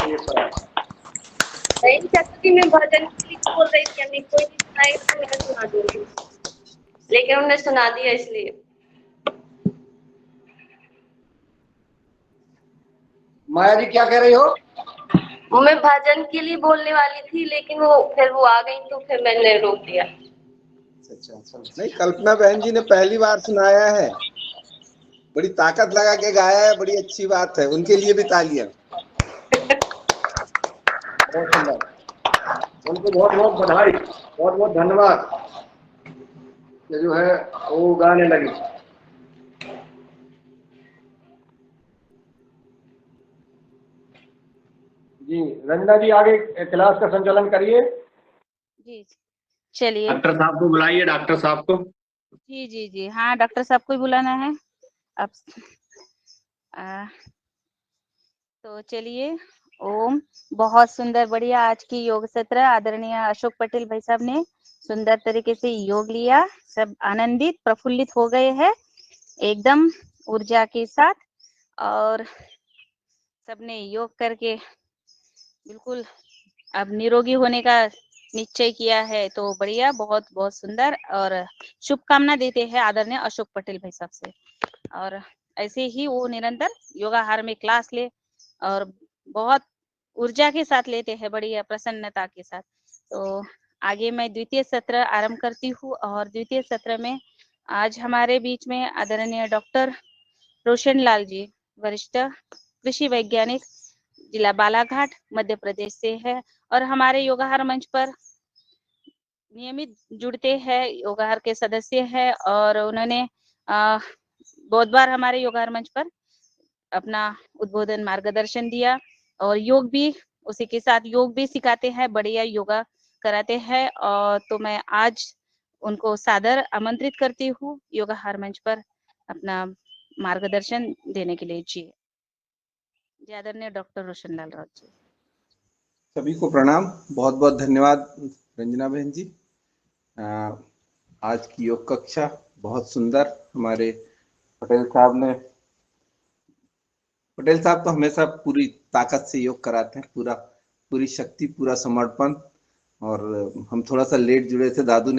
ये सब। नहीं चाहती थी, मैं भजन के लिए बोल रही थी, हमें कोई नहीं सुनाएगा तो मैं सुना दूंगी, लेकिन उन्होंने सुना दिया इसलिए। माया जी क्या कह रही हो? मैं भजन के लिए बोलने वाली थी, लेकिन वो आ गई तो फिर मैंने रोक दिया। अच्छा, नहीं कल्पना बहन जी ने पहली बार सुनाया है, बड़ी ताकत लगा के गाया है, बड़ी अच्छी बात है, उनके लिए भी तालियां। बहुत सुंदर, उनको बहुत बहुत बधाई, बहुत बहुत धन्यवाद, ये जो है वो गाने लगी। जी रंजना जी आगे क्लास का संचालन करिए। जी चलिए, डॉक्टर साहब को बुलाइए, डॉक्टर साहब को। जी जी जी हाँ, डॉक्टर साहब को ही बुलाना है अब। तो चलिए, ओम। बहुत सुंदर, बढ़िया आज की योग सत्र आदरणीय अशोक पटेल भाई साहब ने सुंदर तरीके से योग लिया, सब आनंदित प्रफुल्लित हो गए हैं एकदम ऊर्जा के साथ, और सबने योग करके बिल्कुल अब निरोगी होने का निश्चय किया है। तो बढ़िया, बहुत बहुत सुंदर, और शुभकामना देते हैं आदरणीय अशोक पटेल भाई साहब से, और ऐसे ही वो निरंतर योगाहार में क्लास ले और बहुत ऊर्जा के साथ लेते हैं, बढ़िया प्रसन्नता के साथ। तो आगे मैं द्वितीय सत्र आरंभ करती हूँ, और द्वितीय सत्र में आज हमारे बीच में आदरणीय डॉक्टर रोशन लाल जी, वरिष्ठ कृषि वैज्ञानिक, जिला बालाघाट, मध्य प्रदेश से है, और हमारे योगाहार मंच पर नियमित जुड़ते हैं, योगाहार के सदस्य हैं, और उन्होंने बहुत बार हमारे योगाहार मंच पर अपना उद्बोधन मार्गदर्शन दिया, और योग भी उसी के साथ योग भी सिखाते हैं, बढ़िया योगा कराते हैं। और तो मैं आज उनको सादर आमंत्रित करती हूँ योगाहार मंच पर अपना मार्गदर्शन देने के लिए। जी आदरणीय डॉक्टर रोशन लाल राउत जी। सभी को प्रणाम, बहुत बहुत धन्यवाद रंजना बहन जी। आज की योग कक्षा बहुत सुंदर, हमारे पटेल साहब तो हमेशा पूरी ताकत से योग कराते हैं, पूरी शक्ति, पूरा समर्पण। और हम थोड़ा सा लेट जुड़े थे, दादू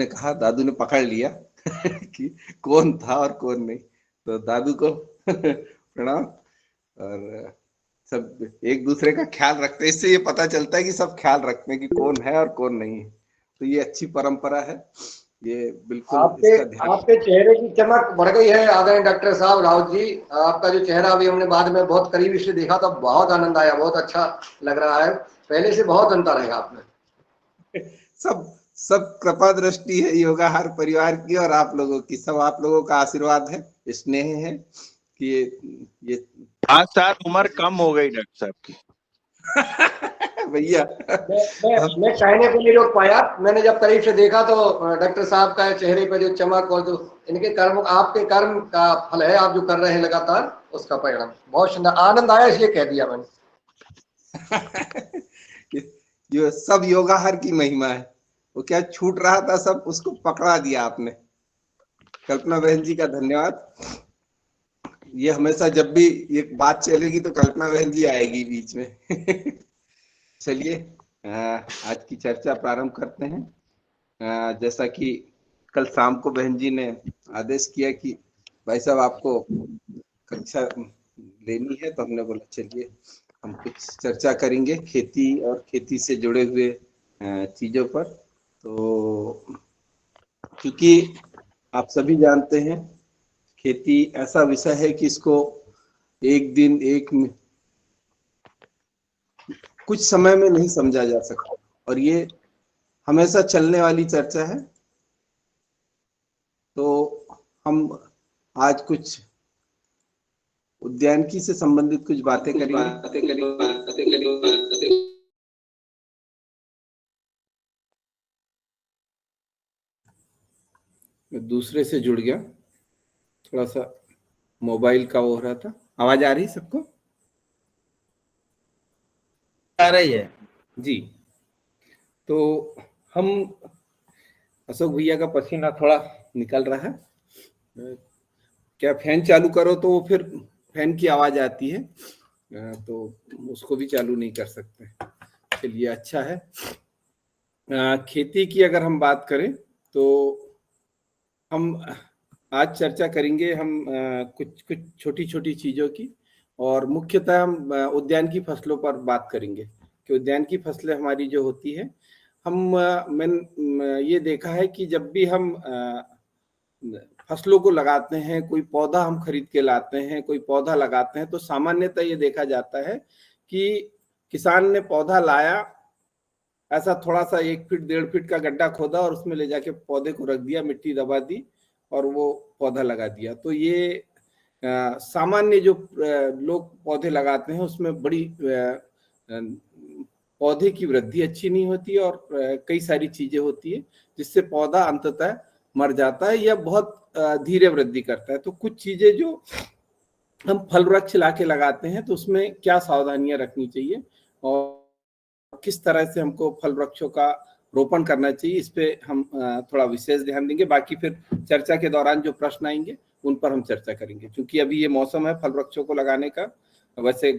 ने पकड़ लिया कि कौन था और कौन नहीं, तो दादू को प्रणाम। और सब एक दूसरे का ख्याल रखते हैं, इससे ये पता चलता है कि सब ख्याल रखते हैं कि कौन है और कौन नहीं है, तो ये अच्छी परंपरा है, ये बिल्कुल इसका ध्यान। आपके चेहरे की चमक बढ़ गई है आदरणीय डॉक्टर साहब राउत जी। आपका जो चेहरा अभी हमने बाद में बहुत करीब से देखा तो बहुत आनंद आया, बहुत अच्छा लग रहा है, पहले से बहुत अंतर है आप में। सब कृपा दृष्टि है योगाहार परिवार की, और आप लोगों की, सब आप लोगों का आशीर्वाद है, स्नेह है कि ये 5 साल उम्र कम हो गई डॉक्टर साहब की। भैया मैं कहने को नहीं रोक पाया, मैंने जब करीब से देखा तो डॉक्टर साहब का चेहरे पर जो चमक और जो इनके कर्म, आपके कर्म का फल है, आप जो कर रहे हैं लगातार उसका परिणाम, बहुत सुंदर, आनंद आया इसलिए कह दिया मैंने। ये सब योगाहार की महिमा है, वो क्या छूट रहा था सब उसको पकड़ा दिया आपने। कल्पना बहन जी का धन्यवाद। ये हमेशा जब भी ये बात चलेगी तो कल्पना बहन जी आएगी बीच में। चलिए आज की चर्चा प्रारंभ करते हैं। जैसा कि कल शाम को बहन जी ने आदेश किया कि भाई साहब आपको कक्षा लेनी है, तो हमने बोला चलिए हम कुछ चर्चा करेंगे खेती और खेती से जुड़े हुए चीजों पर। तो क्योंकि आप सभी जानते हैं खेती ऐसा विषय है कि इसको एक दिन कुछ समय में नहीं समझा जा सकता, और ये हमेशा चलने वाली चर्चा है। तो हम आज कुछ उद्यानिकी से संबंधित कुछ बातें करेंगे। मैं दूसरे से जुड़ गया, थोड़ा सा मोबाइल का वो हो रहा था। आवाज आ रही सबको? आ रही है जी। तो हम अशोक भैया का पसीना थोड़ा निकल रहा है, क्या फैन चालू करो तो फिर फैन की आवाज आती है, तो उसको भी चालू नहीं कर सकते। चलिए, अच्छा है। खेती की अगर हम बात करें तो हम आज चर्चा करेंगे हम कुछ कुछ छोटी छोटी चीज़ों की, और मुख्यतः हम उद्यान की फसलों पर बात करेंगे कि उद्यान की फसलें हमारी जो होती है, मैंने ये देखा है कि जब भी हम फसलों को लगाते हैं, कोई पौधा हम खरीद के लाते हैं, कोई पौधा लगाते हैं, तो सामान्यतः ये देखा जाता है कि किसान ने पौधा लाया, ऐसा थोड़ा सा 1 फीट 1.5 फीट का गड्ढा खोदा और उसमें ले जाके पौधे को रख दिया, मिट्टी दबा दी और वो पौधा लगा दिया। तो ये सामान्य जो लोग पौधे लगाते हैं उसमें बड़ी पौधे की वृद्धि अच्छी नहीं होती और कई सारी चीजें होती है जिससे पौधा अंततः मर जाता है या बहुत धीरे वृद्धि करता है। तो कुछ चीजें जो हम फल वृक्ष लाके लगाते हैं तो उसमें क्या सावधानियां रखनी चाहिए और किस तरह से हमको फल वृक्षों का रोपण करना चाहिए, इस पे हम थोड़ा विशेष ध्यान देंगे। बाकी फिर चर्चा के दौरान जो प्रश्न आएंगे उन पर हम चर्चा करेंगे, क्योंकि अभी ये मौसम है फल वृक्षों को लगाने का। वैसे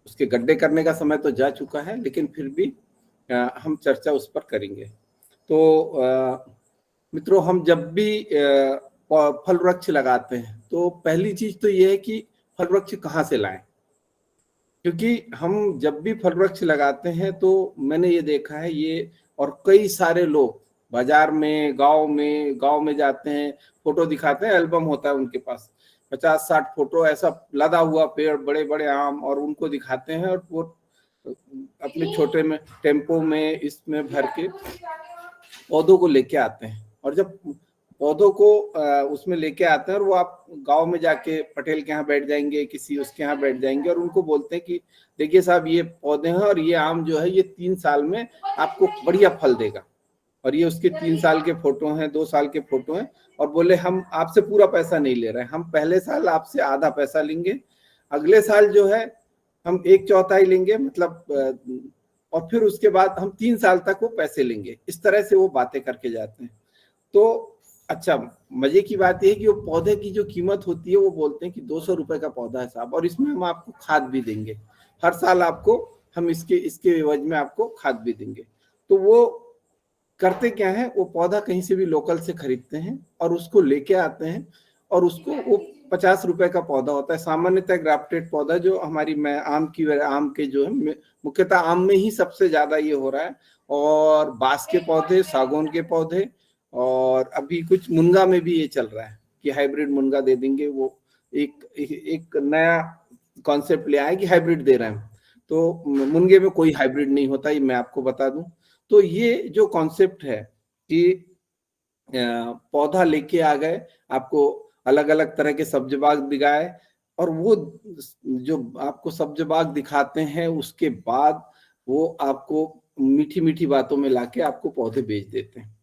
उसके गड्ढे करने का समय तो जा चुका है, लेकिन फिर भी हम चर्चा उस पर करेंगे। तो मित्रों, हम जब भी फल वृक्ष लगाते हैं तो पहली चीज तो ये है कि फल वृक्ष कहाँ से लाएं, क्योंकि हम जब भी फल वृक्ष लगाते हैं तो मैंने ये देखा है, ये और कई सारे लोग बाजार में गांव में जाते हैं, फोटो दिखाते हैं, एल्बम होता है उनके पास 50-60 फोटो, ऐसा लदा हुआ पेड़, बड़े बड़े आम, और उनको दिखाते हैं और वो अपने छोटे में टेम्पो में इसमें भर के पौधों को लेके आते हैं। और जब पौधों को उसमें लेके आते हैं और वो आप गांव में जाके पटेल के यहाँ बैठ जाएंगे, किसी उसके यहाँ बैठ जाएंगे और उनको बोलते हैं कि देखिए साहब, ये पौधे हैं और ये आम जो है ये 3 साल में आपको बढ़िया फल देगा, और ये उसके 3 साल के फोटो हैं, 2 साल के फोटो हैं, और बोले हम आपसे पूरा पैसा नहीं ले रहे हैं, हम पहले साल आपसे आधा पैसा लेंगे, अगले साल जो है हम 1/4 लेंगे, मतलब और फिर उसके बाद हम 3 साल तक वो पैसे लेंगे। इस तरह से वो बातें करके जाते हैं। तो अच्छा, मजे की बात यह है कि वो पौधे की जो कीमत होती है वो बोलते हैं कि 200 रुपए का पौधा है साहब, और इसमें हम आपको खाद भी देंगे, हर साल आपको हम इसके एवज में आपको खाद भी देंगे। तो वो करते क्या है, वो पौधा कहीं से भी लोकल से खरीदते हैं और उसको लेके आते हैं, और उसको वो 50 रुपए का पौधा होता है, सामान्यतः ग्राफ्टेड पौधा, जो हमारी आम के जो है मुख्यतः आम में ही सबसे ज्यादा ये हो रहा है, और बांस के पौधे, सागौन के पौधे, और अभी कुछ मुनगा में भी ये चल रहा है कि हाइब्रिड मुनगा दे देंगे। वो एक नया कॉन्सेप्ट ले आए कि हाइब्रिड दे रहे हैं, तो मुनगे में कोई हाइब्रिड नहीं होता, ये मैं आपको बता दूं। तो ये जो कॉन्सेप्ट है कि पौधा लेके आ गए, आपको अलग अलग तरह के सब्ज बाग दिखाए, और वो जो आपको सब्ज बाग दिखाते हैं उसके बाद वो आपको मीठी मीठी बातों में लाके आपको पौधे बेच देते हैं।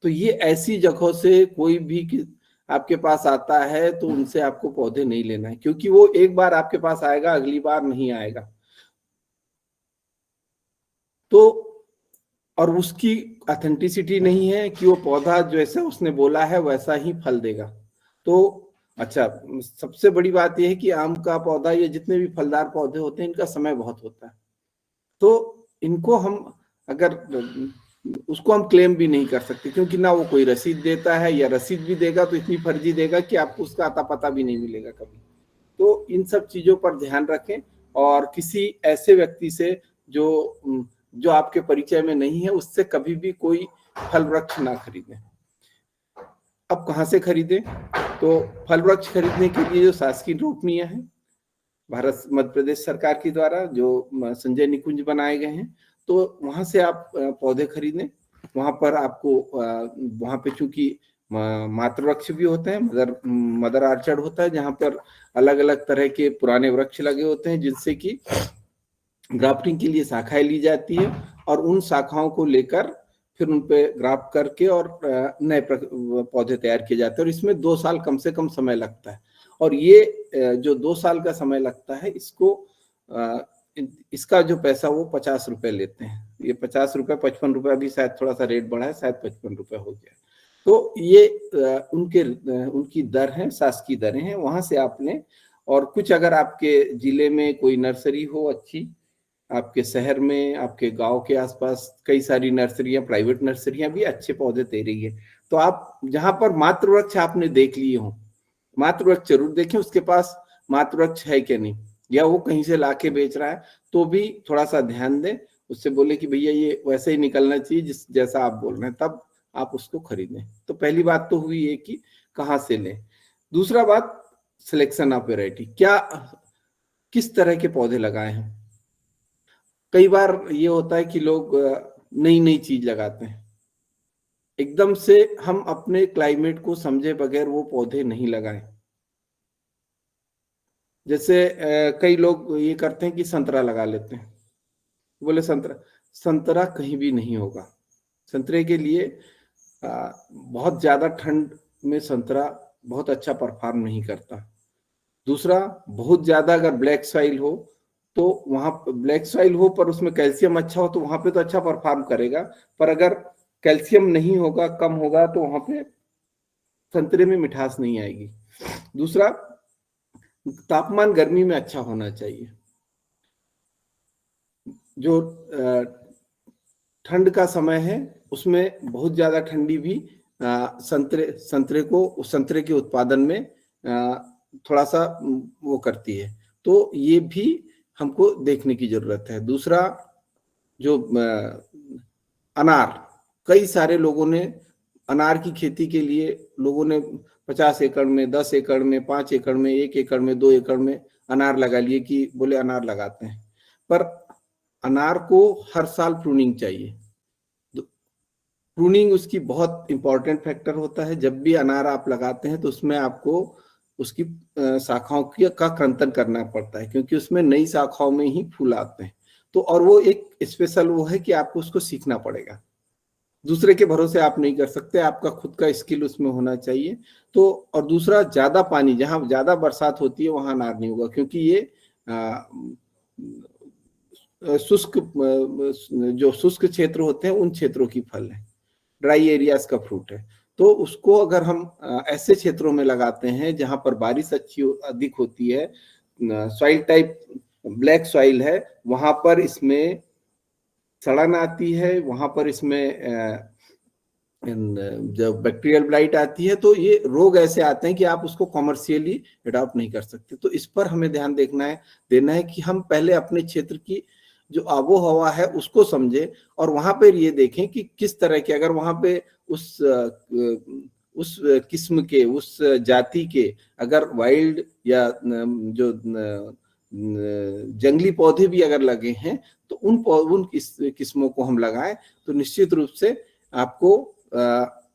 तो ये ऐसी जगहों से कोई भी आपके पास आता है तो उनसे आपको पौधे नहीं लेना है, क्योंकि वो एक बार आपके पास आएगा, अगली बार नहीं आएगा। तो और उसकी ऑथेंटिसिटी नहीं है कि वो पौधा जैसा उसने बोला है वैसा ही फल देगा। तो अच्छा, सबसे बड़ी बात यह है कि आम का पौधा, ये जितने भी फलदार पौधे होते हैं, इनका समय बहुत होता है, तो इनको हम अगर उसको हम क्लेम भी नहीं कर सकते, क्योंकि ना वो कोई रसीद देता है, या रसीद भी देगा तो इतनी फर्जी देगा कि आपको उसका अता पता भी नहीं मिलेगा कभी। तो इन सब चीजों पर ध्यान रखें, और किसी ऐसे व्यक्ति से जो आपके परिचय में नहीं है उससे कभी भी कोई फल वृक्ष ना खरीदें। अब कहाँ से खरीदें? तो फल वृक्ष खरीदने के लिए जो शासकीय रोपनियां हैं भारत मध्य प्रदेश सरकार के द्वारा, जो संजय निकुंज बनाए गए हैं, तो वहां से आप पौधे खरीदें। वहां पर आपको वहां पे चूंकि मातृ वृक्ष भी होते हैं, मदर आर्चर्ड होता है, जहां पर अलग अलग तरह के पुराने वृक्ष लगे होते हैं, जिनसे कि ग्राफ्टिंग के लिए शाखाएं ली जाती है, और उन शाखाओं को लेकर फिर उन पे ग्राफ्ट करके और नए पौधे तैयार किए जाते हैं। और इसमें 2 साल कम से कम समय लगता है, और ये जो 2 साल का समय लगता है, इसका जो पैसा वो 50 रुपए लेते हैं। ये 50 रुपए, 55 रुपए, अभी शायद थोड़ा सा रेट बढ़ा है, शायद 55 रुपए हो गया। तो ये उनकी दर है, शासकीय दरें हैं, वहां से आपने और कुछ अगर आपके जिले में कोई नर्सरी हो अच्छी, आपके शहर में, आपके गांव के आसपास कई सारी नर्सरियां, प्राइवेट नर्सरियां भी अच्छे पौधे दे रही है, तो आप जहां पर मातृ वृक्ष आपने देख लिए हो, मातृ वृक्ष जरूर देखें उसके पास मातृ वृक्ष है क्या नहीं, या वो कहीं से लाके बेच रहा है, तो भी थोड़ा सा ध्यान दें, उससे बोले कि भैया ये वैसे ही निकलना चाहिए जिस जैसा आप बोल रहे हैं, तब आप उसको खरीदें। तो पहली बात तो हुई है कि कहाँ से लें। दूसरा बात, सिलेक्शन ऑफ वेराइटी, क्या किस तरह के पौधे लगाए हैं। कई बार ये होता है कि लोग नई नई चीज लगाते हैं, एकदम से हम अपने क्लाइमेट को समझे बगैर वो पौधे नहीं लगाएं। जैसे कई लोग ये करते हैं कि संतरा लगा लेते हैं, बोले संतरा, संतरा कहीं भी नहीं होगा। संतरे के लिए बहुत ज्यादा ठंड में संतरा बहुत अच्छा परफॉर्म नहीं करता। दूसरा, बहुत ज्यादा अगर ब्लैक सॉइल हो, तो वहां ब्लैक सॉइल हो पर उसमें कैल्शियम अच्छा हो तो वहां पे तो अच्छा परफॉर्म करेगा, पर अगर कैल्शियम नहीं होगा, कम होगा, तो वहां पे संतरे में मिठास नहीं आएगी। दूसरा, तापमान गर्मी में अच्छा होना चाहिए। जो ठंड का समय है उसमें बहुत ज्यादा ठंडी भी संतरे के उत्पादन में थोड़ा सा वो करती है, तो ये भी हमको देखने की जरूरत है। दूसरा, जो अनार, कई सारे लोगों ने अनार की खेती के लिए, लोगों ने 50 एकड़ में, 10 एकड़ में, 5 एकड़ में, 1 एकड़ में, 2 एकड़ में अनार लगा लिए कि बोले अनार लगाते हैं, पर अनार को हर साल प्रूनिंग चाहिए। प्रूनिंग उसकी बहुत इंपॉर्टेंट फैक्टर होता है। जब भी अनार आप लगाते हैं तो उसमें आपको उसकी शाखाओं का कर्तन करना पड़ता है, क्योंकि उसमें नई शाखाओं में ही फूल आते हैं। तो और वो एक स्पेशल वो है कि आपको उसको सीखना पड़ेगा, दूसरे के भरोसे आप नहीं कर सकते, आपका खुद का स्किल उसमें होना चाहिए। तो और दूसरा, ज्यादा पानी, जहां ज्यादा बरसात होती है वहां अनार नहीं होगा, क्योंकि ये शुष्क, जो शुष्क क्षेत्र होते हैं उन क्षेत्रों की फल है, ड्राई एरियाज का फ्रूट है। तो उसको अगर हम ऐसे क्षेत्रों में लगाते हैं जहां पर बारिश अधिक होती है, सॉइल टाइप ब्लैक सॉइल है, वहां पर इसमें सड़न आती है, वहां पर इसमें जब बैक्टीरियल ब्लाइट आती है, तो ये रोग ऐसे आते हैं कि आप उसको कॉमर्शियली अडॉप्ट नहीं कर सकते। तो इस पर हमें ध्यान देना है कि हम पहले अपने क्षेत्र की जो आबो हवा है उसको समझे, और वहां पर ये देखें कि किस तरह के, अगर वहां पे उस किस्म के, उस जाति के अगर वाइल्ड या जो जंगली पौधे भी अगर लगे हैं, तो उन किस्मों को हम लगाएं, तो निश्चित रूप से आपको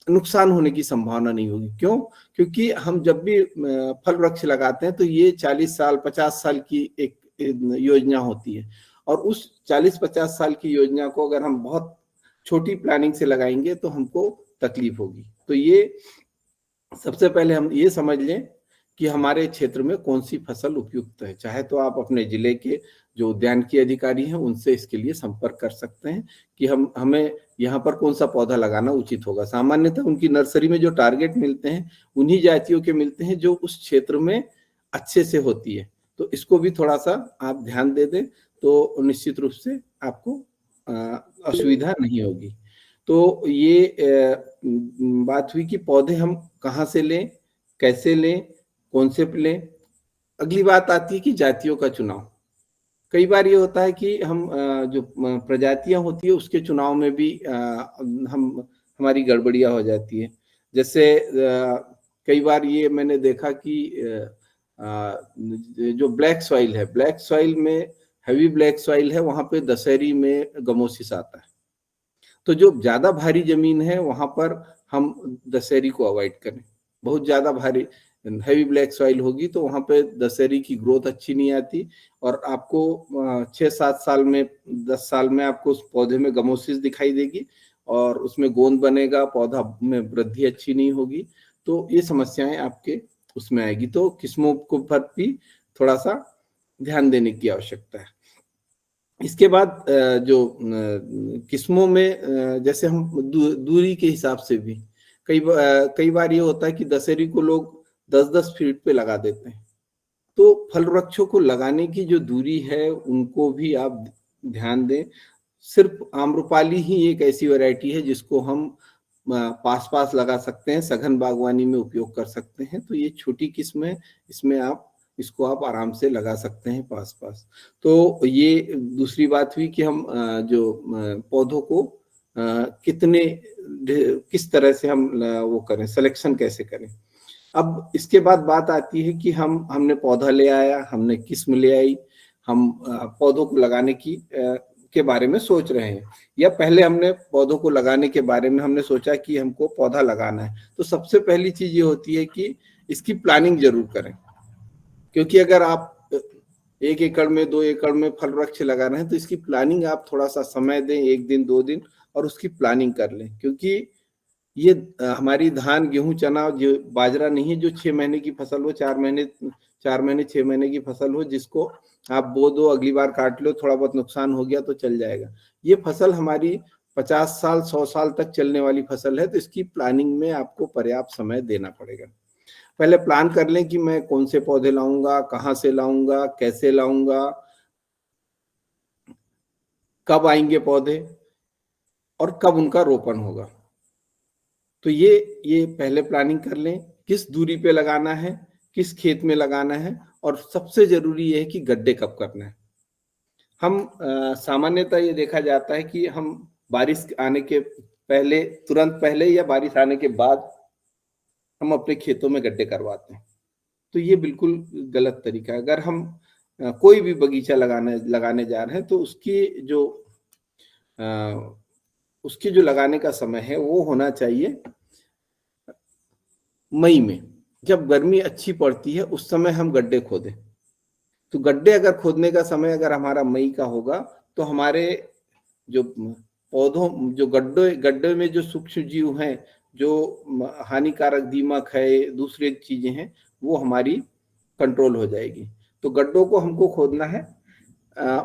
नुकसान होने की संभावना नहीं होगी। क्यों? क्योंकि हम जब भी फल वृक्ष लगाते हैं तो ये 40 साल 50 साल की एक योजना होती है, और उस 40-50 साल की योजना को अगर हम बहुत छोटी प्लानिंग से लगाएंगे तो हमको तकलीफ होगी। तो ये सबसे पहले हम ये समझ लें कि हमारे क्षेत्र में कौन सी फसल उपयुक्त है। चाहे तो आप अपने जिले के जो उद्यान के अधिकारी हैं उनसे इसके लिए संपर्क कर सकते हैं कि हमें यहाँ पर कौन सा पौधा लगाना उचित होगा। सामान्यतः उनकी नर्सरी में जो टारगेट मिलते हैं उन्हीं जातियों के मिलते हैं जो उस क्षेत्र में अच्छे से होती है। तो इसको भी थोड़ा सा आप ध्यान दे दें तो निश्चित रूप से आपको असुविधा नहीं होगी। तो ये बात हुई कि पौधे हम कहाँ से लें, कैसे लें, कौन से लें। अगली बात आती है कि जातियों का चुनाव। कई बार ये होता है कि हम जो प्रजातियां होती है उसके चुनाव में भी हमारी गड़बड़ियां हो जाती है। जैसे कई बार ये मैंने देखा कि जो ब्लैक सॉइल है, ब्लैक सॉइल में, हैवी ब्लैक सॉइल है, वहां पे दशहरी में गमोसिस आता है। तो जो ज्यादा भारी जमीन है वहां पर हम दशहरी को अवॉइड करें। बहुत ज्यादा भारी हैवी ब्लैक सॉइल होगी तो वहां पे दशहरी की ग्रोथ अच्छी नहीं आती, और आपको 6-7 साल में, 10 साल में आपको उस पौधे में गमोसिस दिखाई देगी और उसमें गोंद बनेगा, पौधा में वृद्धि अच्छी नहीं होगी। तो ये समस्याएं आपके उसमें आएगी। तो किस्मों को पर भी थोड़ा सा ध्यान देने की आवश्यकता है। इसके बाद जो किस्मों में जैसे हम दूरी के हिसाब से भी कई बार ये होता है कि दशहरी को लोग 10-10 फीट पे लगा देते हैं, तो फल वृक्षों को लगाने की जो दूरी है उनको भी आप ध्यान दें। सिर्फ आम्रपाली ही एक ऐसी वैरायटी है जिसको हम पास पास लगा सकते हैं, सघन बागवानी में उपयोग कर सकते हैं। तो ये छोटी किस्म है, इसमें आप इसको आप आराम से लगा सकते हैं पास पास। तो ये दूसरी बात हुई कि हम जो पौधों को कितने किस तरह से हम वो करें, सिलेक्शन कैसे करें। अब इसके बाद बात आती है कि हमने पौधा ले आया, हमने किस्म ले आई, हम पौधों को लगाने की के बारे में सोच रहे हैं, या पहले हमने पौधों को लगाने के बारे में हमने सोचा कि हमको पौधा लगाना है। तो सबसे पहली चीज ये होती है कि इसकी प्लानिंग जरूर करें, क्योंकि अगर आप 1 एकड़ में 2 एकड़ में फल वृक्ष लगा रहे हैं तो इसकी प्लानिंग आप थोड़ा सा समय दें, 1 दिन 2 दिन, और उसकी प्लानिंग कर लें। क्योंकि ये हमारी धान गेहूं चना जो बाजरा नहीं है जो 6 महीने की फसल हो, 4 महीने 6 महीने की फसल हो, जिसको आप बो दो, अगली बार काट लो, थोड़ा बहुत नुकसान हो गया तो चल जाएगा। ये फसल हमारी 50 साल 100 साल तक चलने वाली फसल है। तो इसकी प्लानिंग में आपको पर्याप्त समय देना पड़ेगा। पहले प्लान कर लें कि मैं कौन से पौधे लाऊंगा, कहाँ से लाऊंगा, कैसे लाऊंगा, कब आएंगे पौधे और कब उनका रोपण होगा। तो ये पहले प्लानिंग कर लें, किस दूरी पे लगाना है, किस खेत में लगाना है, और सबसे जरूरी ये है कि गड्ढे कब करना है। हम सामान्यतः ये देखा जाता है कि हम बारिश आने के पहले, तुरंत पहले या बारिश आने के बाद हम अपने खेतों में गड्ढे करवाते हैं। तो ये बिल्कुल गलत तरीका है। अगर हम कोई भी बगीचा लगाने जा रहे हैं तो उसकी जो लगाने का समय है वो होना चाहिए मई में। जब गर्मी अच्छी पड़ती है उस समय हम गड्ढे खोदें। तो गड्ढे अगर खोदने का समय अगर हमारा मई का होगा तो हमारे जो पौधों, जो गड्ढे में जो सूक्ष्म जीव हैं, जो हानिकारक दीमक है, दूसरी चीजें हैं, वो हमारी कंट्रोल हो जाएगी। तो गड्ढों को हमको खोदना है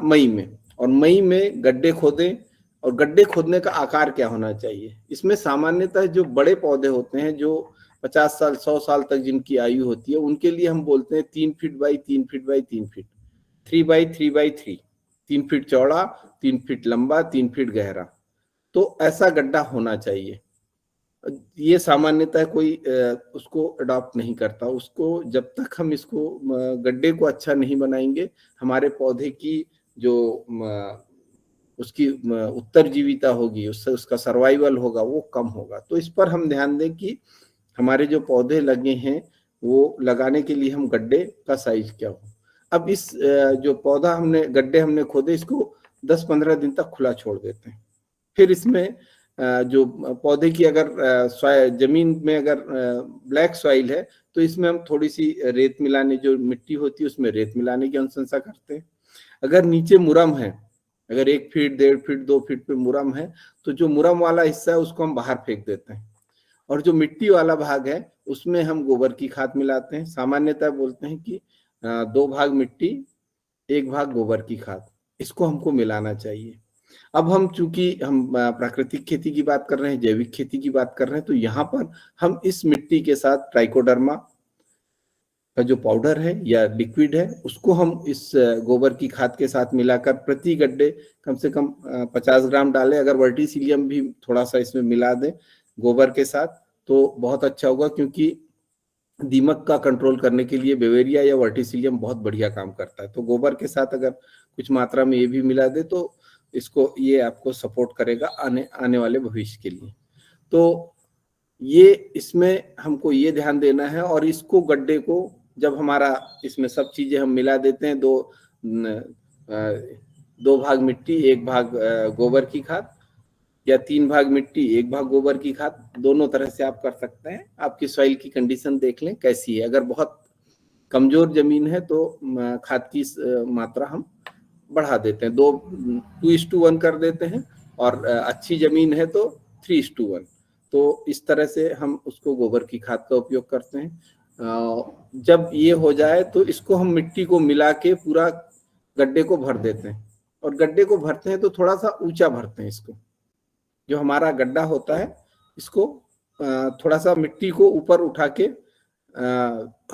मई में, और मई में गड्ढे खोदें। और गड्ढे खोदने का आकार क्या होना चाहिए, इसमें सामान्यतः जो बड़े पौधे होते हैं, जो 50 साल 100 साल तक जिनकी आयु होती है, उनके लिए हम बोलते हैं 3 feet by 3 feet by 3 feet, 3 by 3 by 3, 3 feet चौड़ा, 3 फीट लंबा, 3 फीट गहरा। तो ऐसा गड्ढा होना चाहिए। ये सामान्यतः कोई उसको अडॉप्ट नहीं करता। उसको जब तक हम इसको गड्ढे को अच्छा नहीं बनाएंगे, हमारे पौधे की जो उसकी उत्तरजीविता होगी, उससे उसका सर्वाइवल होगा, वो कम होगा। तो इस पर हम ध्यान दें कि हमारे जो पौधे लगे हैं वो लगाने के लिए हम गड्ढे का साइज क्या हो। अब इस जो पौधा गड्ढे हमने खोदे, इसको 10-15 दिन तक खुला छोड़ देते हैं। फिर इसमें जो पौधे की अगर जमीन में अगर ब्लैक सॉइल है तो इसमें हम थोड़ी सी रेत मिलाने, जो मिट्टी होती है उसमें रेत मिलाने की अनुशंसा करते हैं। अगर नीचे मुरम है, अगर 1 फीट 1.5 फीट 2 फीट पे मुरम है, तो जो मुरम वाला हिस्सा है उसको हम बाहर फेंक देते हैं, और जो मिट्टी वाला भाग है उसमें हम गोबर की खाद मिलाते हैं। सामान्यतः बोलते हैं कि 2 भाग मिट्टी 1 भाग गोबर की खाद, इसको हमको मिलाना चाहिए। अब हम चूंकि हम प्राकृतिक खेती की बात कर रहे हैं, जैविक खेती की बात कर रहे हैं, तो यहाँ पर हम इस मिट्टी के साथ ट्राइकोडर्मा का जो पाउडर है या लिक्विड है उसको हम इस गोबर की खाद के साथ मिलाकर प्रति गड्ढे कम से कम 50 ग्राम डालें। अगर वर्टिसिलियम भी थोड़ा सा इसमें मिला दें गोबर के साथ तो बहुत अच्छा होगा, क्योंकि दीमक का कंट्रोल करने के लिए बेवेरिया या वर्टिसिलियम बहुत बढ़िया काम करता है। तो गोबर के साथ अगर कुछ मात्रा में ये भी मिला दे तो ये आपको सपोर्ट करेगा आने वाले भविष्य के लिए। तो ये इसमें हमको ये ध्यान देना है। और इसको गड्ढे को जब हमारा इसमें सब चीजें हम मिला देते हैं, 2 भाग मिट्टी 1 भाग गोबर की खाद, या 3 भाग मिट्टी 1 भाग गोबर की खाद, दोनों तरह से आप कर सकते हैं। आपकी सॉइल की कंडीशन देख लें कैसी है। अगर बहुत कमजोर जमीन है तो खाद की मात्रा हम बढ़ा देते हैं, 2:1 कर देते हैं, और अच्छी जमीन है तो 3:1। तो इस तरह से हम उसको गोबर की खाद का उपयोग करते हैं। जब ये हो जाए तो इसको हम मिट्टी को मिला के पूरा गड्ढे को भर देते हैं, और गड्ढे को भरते हैं तो थोड़ा सा ऊंचा भरते हैं। इसको जो हमारा गड्ढा होता है इसको थोड़ा सा मिट्टी को ऊपर उठा के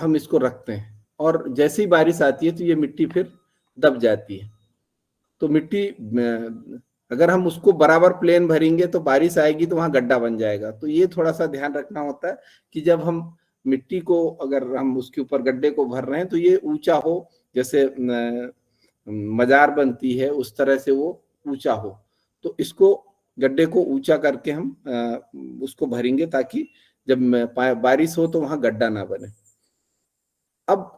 हम इसको रखते हैं, और जैसे ही बारिश आती है तो ये मिट्टी फिर दब जाती है। तो मिट्टी अगर हम उसको बराबर प्लेन भरेंगे तो बारिश आएगी तो वहां गड्ढा बन जाएगा। तो ये थोड़ा सा ध्यान रखना होता है कि जब हम मिट्टी को, अगर हम उसके ऊपर गड्ढे को भर रहे हैं तो ये ऊंचा हो, जैसे मजार बनती है उस तरह से वो ऊंचा हो। तो इसको गड्ढे को ऊंचा करके हम उसको भरेंगे ताकि जब बारिश हो तो वहां गड्ढा ना बने। अब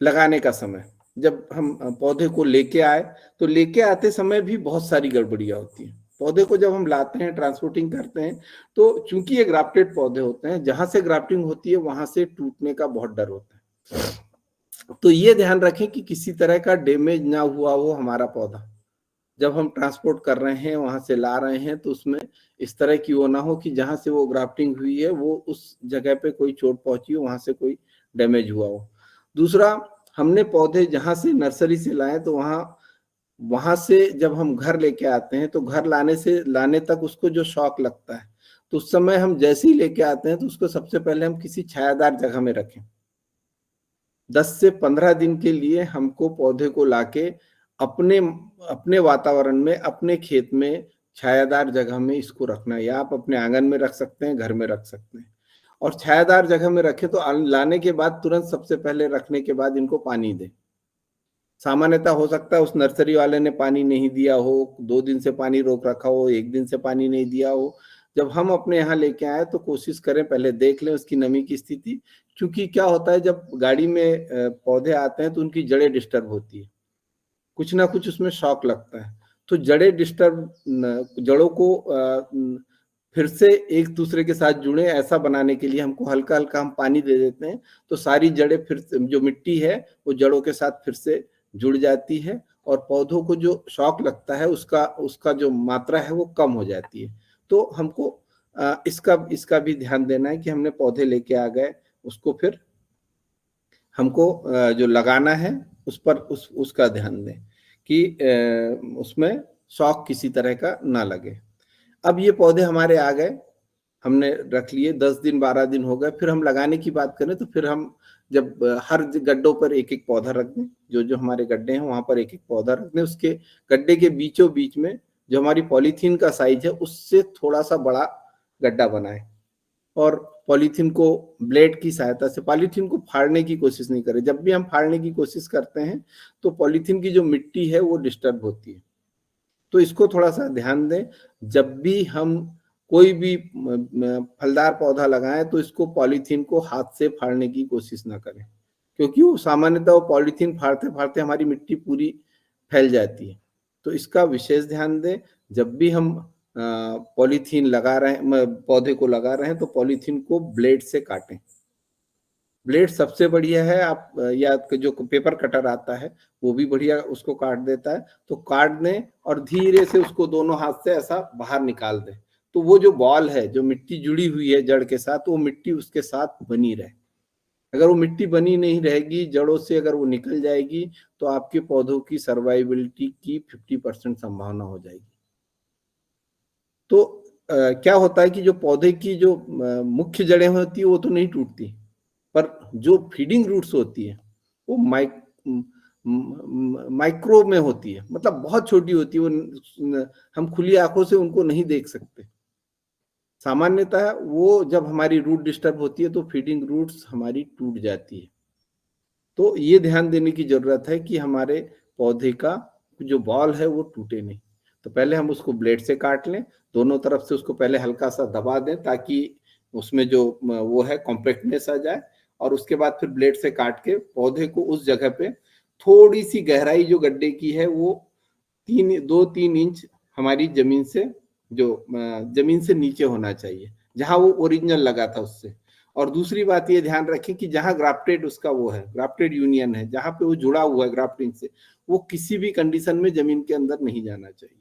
लगाने का समय, जब हम पौधे को लेके आए तो लेके आते समय भी बहुत सारी गड़बड़ियां होती हैं। पौधे को जब हम लाते हैं, ट्रांसपोर्टिंग करते हैं, तो चूंकि ये ग्राफ्टेड पौधे होते हैं, जहां से ग्राफ्टिंग होती है वहां से टूटने का बहुत डर होता है। तो ये ध्यान रखें कि किसी तरह का डैमेज ना हुआ हो हमारा पौधा। जब हम ट्रांसपोर्ट कर रहे हैं, वहां से ला रहे हैं, तो उसमें इस तरह की वो ना हो कि जहां से वो ग्राफ्टिंग हुई है वो उस जगह पे कोई चोट पहुंची हो, वहां से कोई डैमेज हुआ हो। दूसरा, हमने पौधे जहां से नर्सरी से लाए तो वहां से जब हम घर लेके आते हैं तो घर लाने तक उसको जो शॉक लगता है, तो उस समय हम जैसे ही लेके आते हैं तो उसको सबसे पहले हम किसी छायादार जगह में रखें। 10 से 15 दिन के लिए हमको पौधे को लाके अपने वातावरण में, अपने खेत में छायादार जगह में इसको रखना है। या आप अपने आंगन में रख सकते हैं, घर में रख सकते हैं। और छायादार जगह में रखें तो लाने के बाद तुरंत सबसे पहले रखने के बाद इनको पानी दें। सामान्यतः हो सकता है उस नर्सरी वाले ने पानी नहीं दिया हो, 2 दिन से पानी रोक रखा हो, 1 दिन से पानी नहीं दिया हो। जब हम अपने यहाँ लेके आए तो कोशिश करें पहले देख लें उसकी नमी की स्थिति, क्योंकि क्या होता है जब गाड़ी में पौधे आते हैं तो उनकी जड़ें डिस्टर्ब होती है, कुछ ना कुछ उसमें शॉक लगता है। तो जड़ों को फिर से एक दूसरे के साथ जुड़े, ऐसा बनाने के लिए हमको हल्का हल्का हम पानी दे देते हैं, तो सारी जड़ें फिर से, जो मिट्टी है वो जड़ों के साथ फिर से जुड़ जाती है और पौधों को जो शॉक लगता है उसका जो मात्रा है वो कम हो जाती है। तो हमको इसका भी ध्यान देना है कि हमने पौधे लेके आ गए, उसको फिर हमको जो लगाना है उस पर उसका ध्यान दें कि उसमें शॉक किसी तरह का ना लगे। अब ये पौधे हमारे आ गए, हमने रख लिए, 10 दिन 12 दिन हो गए। फिर हम लगाने की बात करें तो फिर हम जब हर गड्ढों पर एक एक पौधा रख दें, जो हमारे गड्ढे हैं वहां पर एक एक पौधा रख दें। उसके गड्ढे के बीचों बीच में जो हमारी पॉलीथीन का साइज है उससे थोड़ा सा बड़ा गड्ढा बनाए और पॉलीथीन को ब्लेड की सहायता से, पॉलीथीन को फाड़ने की कोशिश नहीं करें। जब भी हम फाड़ने की कोशिश करते हैं तो पॉलीथीन की जो मिट्टी है वो डिस्टर्ब होती है, तो इसको थोड़ा सा ध्यान दें। जब भी हम कोई भी फलदार पौधा लगाएं तो इसको पॉलीथीन को हाथ से फाड़ने की कोशिश ना करें, क्योंकि वो सामान्यतः वो पॉलीथीन फाड़ते फाड़ते हमारी मिट्टी पूरी फैल जाती है। तो इसका विशेष ध्यान दें। जब भी हम पॉलीथीन लगा रहे हैं, पौधे को लगा रहे हैं, तो पॉलीथीन को ब्लेड से काटें। ब्लेड सबसे बढ़िया है, आप या जो पेपर कटर आता है वो भी बढ़िया उसको काट देता है। तो काट दें और धीरे से उसको दोनों हाथ से ऐसा बाहर निकाल दें, तो वो जो बॉल है, जो मिट्टी जुड़ी हुई है जड़ के साथ, वो मिट्टी उसके साथ बनी रहे। अगर वो मिट्टी बनी नहीं रहेगी, जड़ों से अगर वो निकल जाएगी तो आपके पौधों की सर्वाइबिलिटी की 50% संभावना हो जाएगी। तो क्या होता है कि जो पौधे की जो मुख्य जड़ें होती है वो तो नहीं टूटती, पर जो फीडिंग रूट्स होती है वो माइक्रो में होती है, मतलब बहुत छोटी होती है। वो हम खुली आंखों से उनको नहीं देख सकते। सामान्यतः वो जब हमारी रूट डिस्टर्ब होती है तो फीडिंग रूट्स हमारी टूट जाती है। तो ये ध्यान देने की जरूरत है कि हमारे पौधे का जो बॉल है वो टूटे नहीं। तो पहले हम उसको ब्लेड से काट लें, दोनों तरफ से उसको पहले हल्का सा दबा दें ताकि उसमें जो वो है कॉम्पैक्टनेस आ जाए, और उसके बाद फिर ब्लेड से काट के पौधे को उस जगह पे थोड़ी सी गहराई जो गड्ढे की है वो 2-3 इंच हमारी जमीन से नीचे होना चाहिए, जहां वो ओरिजिनल लगा था उससे। और दूसरी बात ये ध्यान रखें कि जहां ग्राफ्टेड उसका वो है, ग्राफ्टेड यूनियन है, जहां पे वो जुड़ा हुआ है ग्राफ्टिंग से, वो किसी भी कंडीशन में जमीन के अंदर नहीं जाना चाहिए,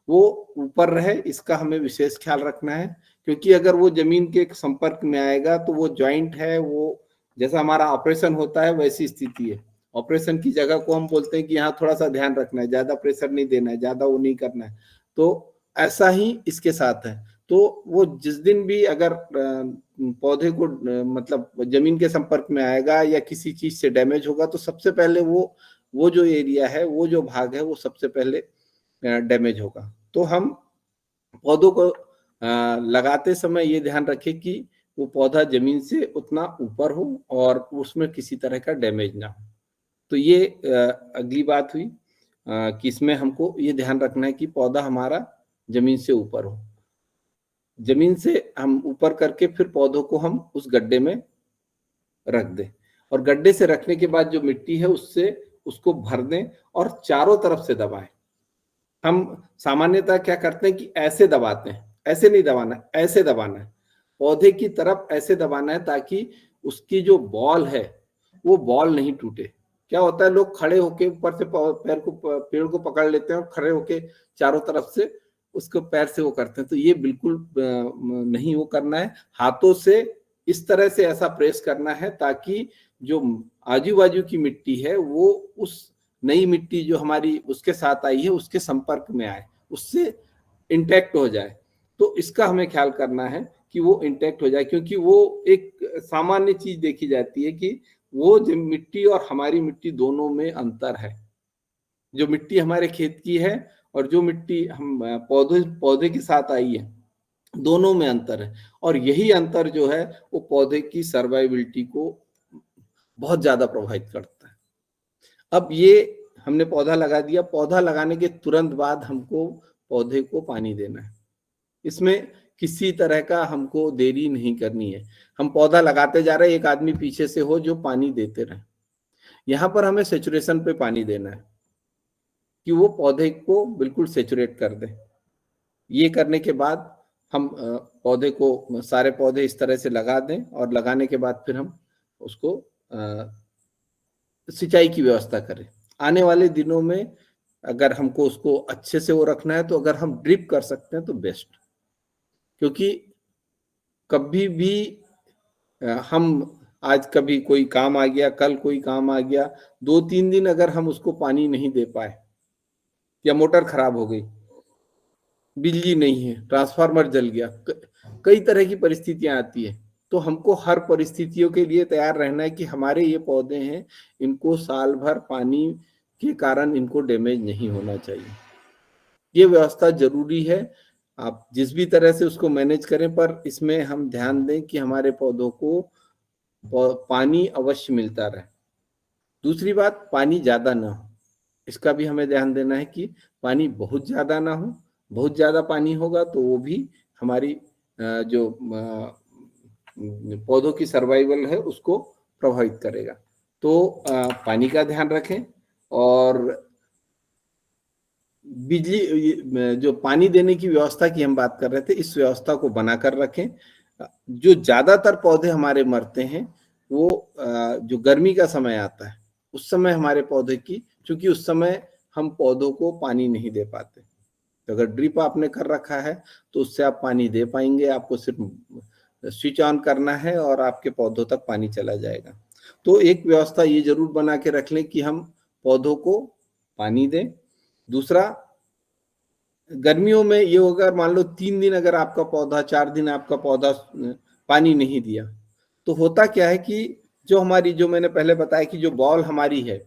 वो ऊपर रहे। इसका हमें विशेष ख्याल रखना है, क्योंकि अगर वो जमीन के संपर्क में आएगा तो वो जॉइंट है, वो जैसा हमारा ऑपरेशन होता है वैसी स्थिति है। ऑपरेशन की जगह को हम बोलते हैं कि यहाँ थोड़ा सा ध्यान रखना है, ज्यादा प्रेशर नहीं देना है, ज्यादा वो नहीं करना है। तो ऐसा ही इसके साथ है। तो वो जिस दिन भी अगर पौधे को मतलब जमीन के संपर्क में आएगा या किसी चीज से डैमेज होगा तो सबसे पहले वो जो एरिया है, वो जो भाग है, वो सबसे पहले डैमेज होगा। तो हम पौधों को लगाते समय ये ध्यान रखें कि वो पौधा जमीन से उतना ऊपर हो और उसमें किसी तरह का डैमेज ना हो। तो ये अगली बात हुई कि इसमें हमको ये ध्यान रखना है कि पौधा हमारा जमीन से ऊपर हो। जमीन से हम ऊपर करके फिर पौधों को हम उस गड्ढे में रख दें और गड्ढे से रखने के बाद जो मिट्टी है उससे उसको भर दें और चारों तरफ से दबाएं। हम सामान्यतः क्या करते हैं कि ऐसे दबाते हैं, ऐसे नहीं दबाना, ऐसे दबाना है, पौधे की तरफ ऐसे दबाना है ताकि उसकी जो बॉल है वो बॉल नहीं टूटे। क्या होता है, लोग खड़े होके ऊपर से पेड़ को पकड़ लेते हैं और खड़े होके चारों तरफ से उसको पैर से वो करते हैं, तो ये बिल्कुल नहीं वो करना है। हाथों से इस तरह से ऐसा प्रेस करना है ताकि जो आजू बाजू की मिट्टी है वो उस नई मिट्टी जो हमारी उसके साथ आई है उसके संपर्क में आए, उससे इंटैक्ट हो जाए। तो इसका हमें ख्याल करना है कि वो इंटैक्ट हो जाए, क्योंकि वो एक सामान्य चीज देखी जाती है कि वो जो मिट्टी और हमारी मिट्टी दोनों में अंतर है। जो मिट्टी हमारे खेत की है और जो मिट्टी हम पौधे के साथ आई है, दोनों में अंतर है। और यही अंतर जो है वो पौधे की सर्वाइविलिटी को बहुत ज्यादा प्रभावित करता है। अब ये हमने पौधा लगा दिया, पौधा लगाने के तुरंत बाद हमको पौधे को पानी देना है। इसमें किसी तरह का हमको देरी नहीं करनी है। हम पौधा लगाते जा रहे हैं, एक आदमी पीछे से हो जो पानी देते रहे। यहाँ पर हमें सेचुरेशन पे पानी देना है कि वो पौधे को बिल्कुल सेचुरेट कर दे। ये करने के बाद हम पौधे को, सारे पौधे इस तरह से लगा दें और लगाने के बाद फिर हम उसको सिंचाई की व्यवस्था करें। आने वाले दिनों में अगर हमको उसको अच्छे से वो रखना है तो अगर हम ड्रिप कर सकते हैं तो बेस्ट, क्योंकि कभी भी हम आज कभी कोई काम आ गया, कल कोई काम आ गया, 2-3 दिन अगर हम उसको पानी नहीं दे पाए या मोटर खराब हो गई, बिजली नहीं है, ट्रांसफार्मर जल गया, कई तरह की परिस्थितियां आती है, तो हमको हर परिस्थितियों के लिए तैयार रहना है कि हमारे ये पौधे हैं, इनको साल भर पानी के कारण इनको डैमेज नहीं होना चाहिए। ये व्यवस्था जरूरी है। आप जिस भी तरह से उसको मैनेज करें, पर इसमें हम ध्यान दें कि हमारे पौधों को पानी अवश्य मिलता रहे। दूसरी बात, पानी ज्यादा ना हो, इसका भी हमें ध्यान देना है कि पानी बहुत ज्यादा ना हो। बहुत ज्यादा पानी होगा तो वो भी हमारी जो पौधों की सर्वाइवल है उसको प्रभावित करेगा। तो पानी का ध्यान रखें और बिजली, जो पानी देने की व्यवस्था की हम बात कर रहे थे, इस व्यवस्था को बनाकर रखें। जो ज्यादातर पौधे हमारे मरते हैं वो जो गर्मी का समय आता है उस समय हमारे पौधे की, क्योंकि उस समय हम पौधों को पानी नहीं दे पाते। तो अगर ड्रिप आपने कर रखा है तो उससे आप पानी दे पाएंगे। आपको सिर्फ स्विच ऑन करना है और आपके पौधों तक पानी चला जाएगा। तो एक व्यवस्था ये जरूर बना के रख लें कि हम पौधों को पानी दें। दूसरा, गर्मियों में ये होगा, मान लो 3 दिन अगर आपका पौधा, 4 दिन आपका पौधा पानी नहीं दिया, तो होता क्या है कि जो हमारी, जो मैंने पहले बताया कि जो बॉल हमारी है,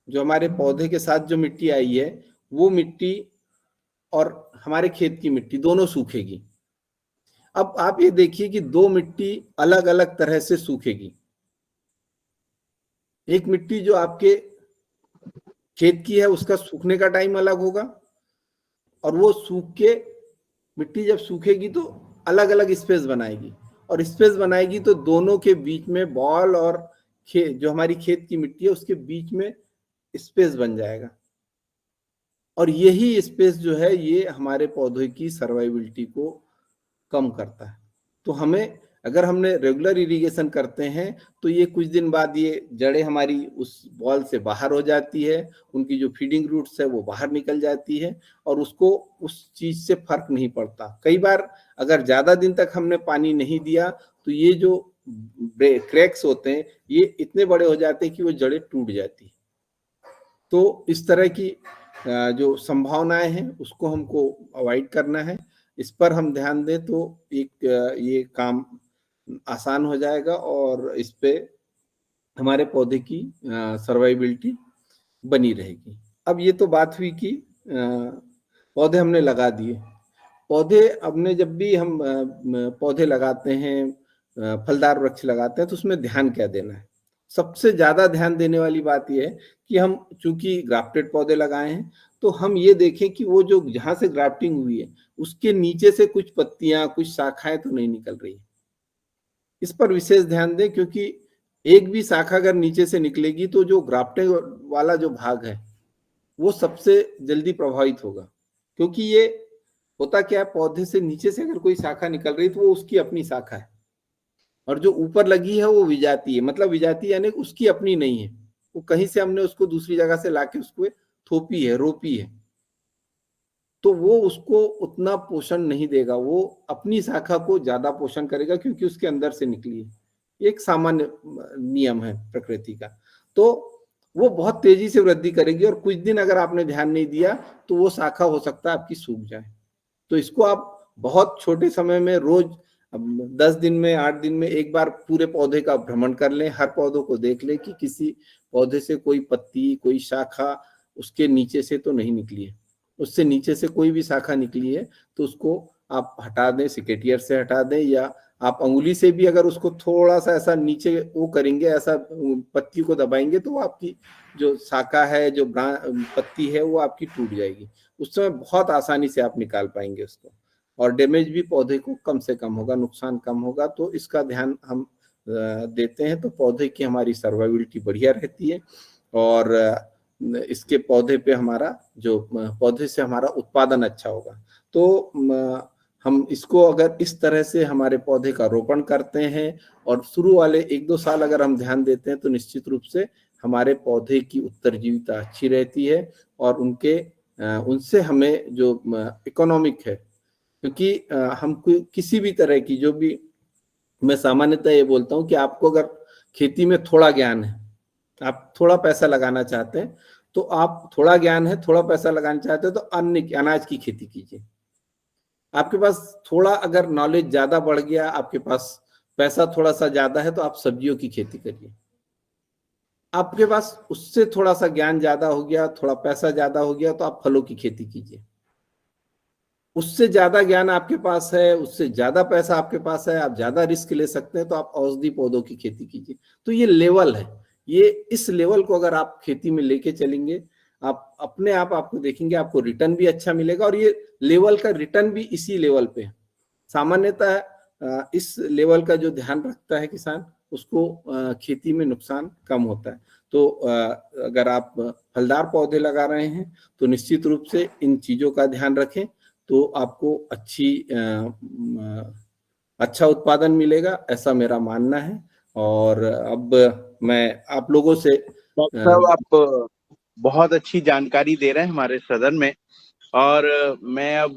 जो हमारे पौधे के साथ जो मिट्टी आई है, वो मिट्टी और हमारे खेत की मिट्टी दोनों सूखेगी। अब आप ये देखिए कि दो मिट्टी अलग अलग तरह से सूखेगी। एक मिट्टी जो आपके खेत की है उसका सूखने का टाइम अलग होगा, और वो सूख के मिट्टी जब सूखेगी तो अलग अलग स्पेस बनाएगी, और स्पेस बनाएगी तो दोनों के बीच में बॉल और जो हमारी खेत की मिट्टी है उसके बीच में स्पेस बन जाएगा। और यही स्पेस जो है ये हमारे पौधे की सर्वाइविलिटी को कम करता है। तो हमें, अगर हमने रेगुलर इरिगेशन करते हैं तो ये कुछ दिन बाद ये जड़ें हमारी उस बॉल से बाहर हो जाती है, उनकी जो फीडिंग रूट्स है वो बाहर निकल जाती है और उसको उस चीज से फर्क नहीं पड़ता। कई बार अगर ज्यादा दिन तक हमने पानी नहीं दिया तो ये जो क्रैक्स होते हैं ये इतने बड़े हो जाते हैं कि वो जड़ें टूट जाती है। तो इस तरह की जो संभावनाएं हैं उसको हमको अवॉइड करना है। इस पर हम ध्यान दें तो एक ये काम आसान हो जाएगा और इस पे हमारे पौधे की सर्वाइबिलिटी बनी रहेगी। अब ये तो बात हुई कि पौधे हमने लगा दिए। पौधे हमने जब भी हम पौधे लगाते हैं, फलदार वृक्ष लगाते हैं, तो उसमें ध्यान क्या देना है? सबसे ज्यादा ध्यान देने वाली बात यह है कि हम चूंकि ग्राफ्टेड पौधे लगाए हैं तो हम ये देखें कि वो जो जहां से ग्राफ्टिंग हुई है उसके नीचे से कुछ पत्तियां, कुछ शाखाएं तो नहीं निकल रही। इस पर विशेष ध्यान दें, क्योंकि एक भी शाखा अगर नीचे से निकलेगी तो जो ग्राफ्टिंग वाला जो भाग है वो सबसे जल्दी प्रभावित होगा। क्योंकि ये होता क्या है, पौधे से नीचे से अगर कोई शाखा निकल रही तो वो उसकी अपनी शाखा है, और जो ऊपर लगी है वो विजाती है। मतलब विजाती यानी उसकी अपनी नहीं है, वो कहीं से हमने उसको दूसरी जगह से लाके उसको थोपी है, रोपी है, तो वो उसको उतना पोषण नहीं देगा। वो अपनी शाखा को ज्यादा पोषण करेगा क्योंकि उसके अंदर से निकली है। एक सामान्य नियम है प्रकृति का। तो वो बहुत तेजी से वृद्धि करेगी और कुछ दिन अगर आपने ध्यान नहीं दिया तो वो शाखा हो सकता है आपकी सूख जाए। तो इसको आप बहुत छोटे समय में रोज 10 दिन में, 8 दिन में एक बार पूरे पौधे का भ्रमण कर लें। हर पौधों को देख लें कि किसी पौधे से कोई पत्ती, कोई शाखा उसके नीचे से तो नहीं निकली है। उससे नीचे से कोई भी शाखा निकली है तो उसको आप हटा दें, सिकेटियर से हटा दें, या आप अंगुली से भी अगर उसको थोड़ा सा ऐसा नीचे वो करेंगे, ऐसा पत्ती को दबाएंगे तो वो आपकी जो शाखा है, जो पत्ती है, वो आपकी टूट जाएगी। उस समय बहुत आसानी से आप निकाल पाएंगे उसको, और डैमेज भी पौधे को कम से कम होगा, नुकसान कम होगा। तो इसका ध्यान हम देते हैं तो पौधे की हमारी सर्वाइबिलिटी बढ़िया रहती है, और इसके पौधे पे हमारा जो पौधे से हमारा उत्पादन अच्छा होगा। तो हम इसको अगर इस तरह से हमारे पौधे का रोपण करते हैं और शुरू वाले 1-2 साल अगर हम ध्यान देते हैं तो निश्चित रूप से हमारे पौधे की उत्तरजीविता अच्छी रहती है, और उनसे हमें जो इकोनॉमिक है, क्योंकि हम किसी भी तरह की जो भी, मैं सामान्यतः ये बोलता हूँ कि आपको अगर खेती में थोड़ा ज्ञान है, आप थोड़ा पैसा लगाना चाहते हैं, तो आप थोड़ा ज्ञान है, थोड़ा पैसा लगाना चाहते हैं तो अनाज की खेती कीजिए। आपके पास थोड़ा अगर नॉलेज ज्यादा बढ़ गया, आपके पास पैसा थोड़ा सा ज्यादा है, तो आप सब्जियों की खेती करिए। आपके पास उससे थोड़ा सा ज्ञान ज्यादा हो गया, थोड़ा पैसा ज्यादा हो गया, तो आप फलों की खेती कीजिए। उससे ज्यादा ज्ञान आपके पास है, उससे ज्यादा पैसा आपके पास है, आप ज्यादा रिस्क ले सकते हैं, तो आप औषधि पौधों की खेती कीजिए। तो ये लेवल है, ये इस लेवल को अगर आप खेती में लेके चलेंगे, आप अपने आप आपको देखेंगे आपको रिटर्न भी अच्छा मिलेगा, और ये लेवल का रिटर्न भी इसी लेवल पे है। सामान्यतः इस लेवल का जो ध्यान रखता है किसान, उसको खेती में नुकसान कम होता है। तो अगर आप फलदार पौधे लगा रहे हैं तो निश्चित रूप से इन चीजों का ध्यान रखें, तो आपको अच्छा उत्पादन मिलेगा, ऐसा मेरा मानना है। और अब मैं आप लोगों से डॉक्टर साहब, आप बहुत अच्छी जानकारी दे रहे हैं हमारे सदन में, और मैं अब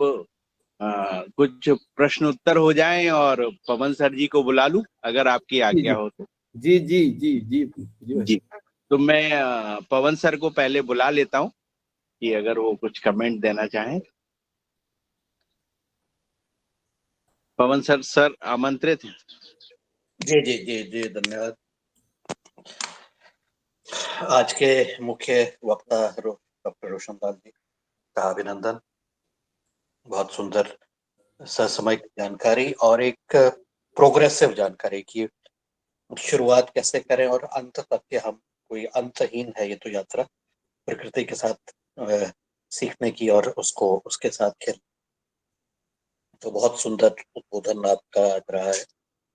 कुछ प्रश्न उत्तर हो जाएं और पवन सर जी को बुला लूं, अगर आपकी आज्ञा हो तो। जी जी जी जी जी जी, तो मैं पवन सर को पहले बुला लेता हूं कि अगर वो कुछ कमेंट देना चाहें। पवन सर, सर आमंत्रित हैं। जी जी जी जी, धन्यवाद। आज के मुख्य वक्ता डॉक्टर रोशनलाल जी का अभिनंदन। बहुत सुंदर ससमय जानकारी और एक प्रोग्रेसिव जानकारी की शुरुआत कैसे करें और अंत तक के हम, कोई अंतहीन है ये तो यात्रा प्रकृति के साथ सीखने की और उसको उसके साथ खेल। तो बहुत सुंदर उद्बोधन आपका रहा है।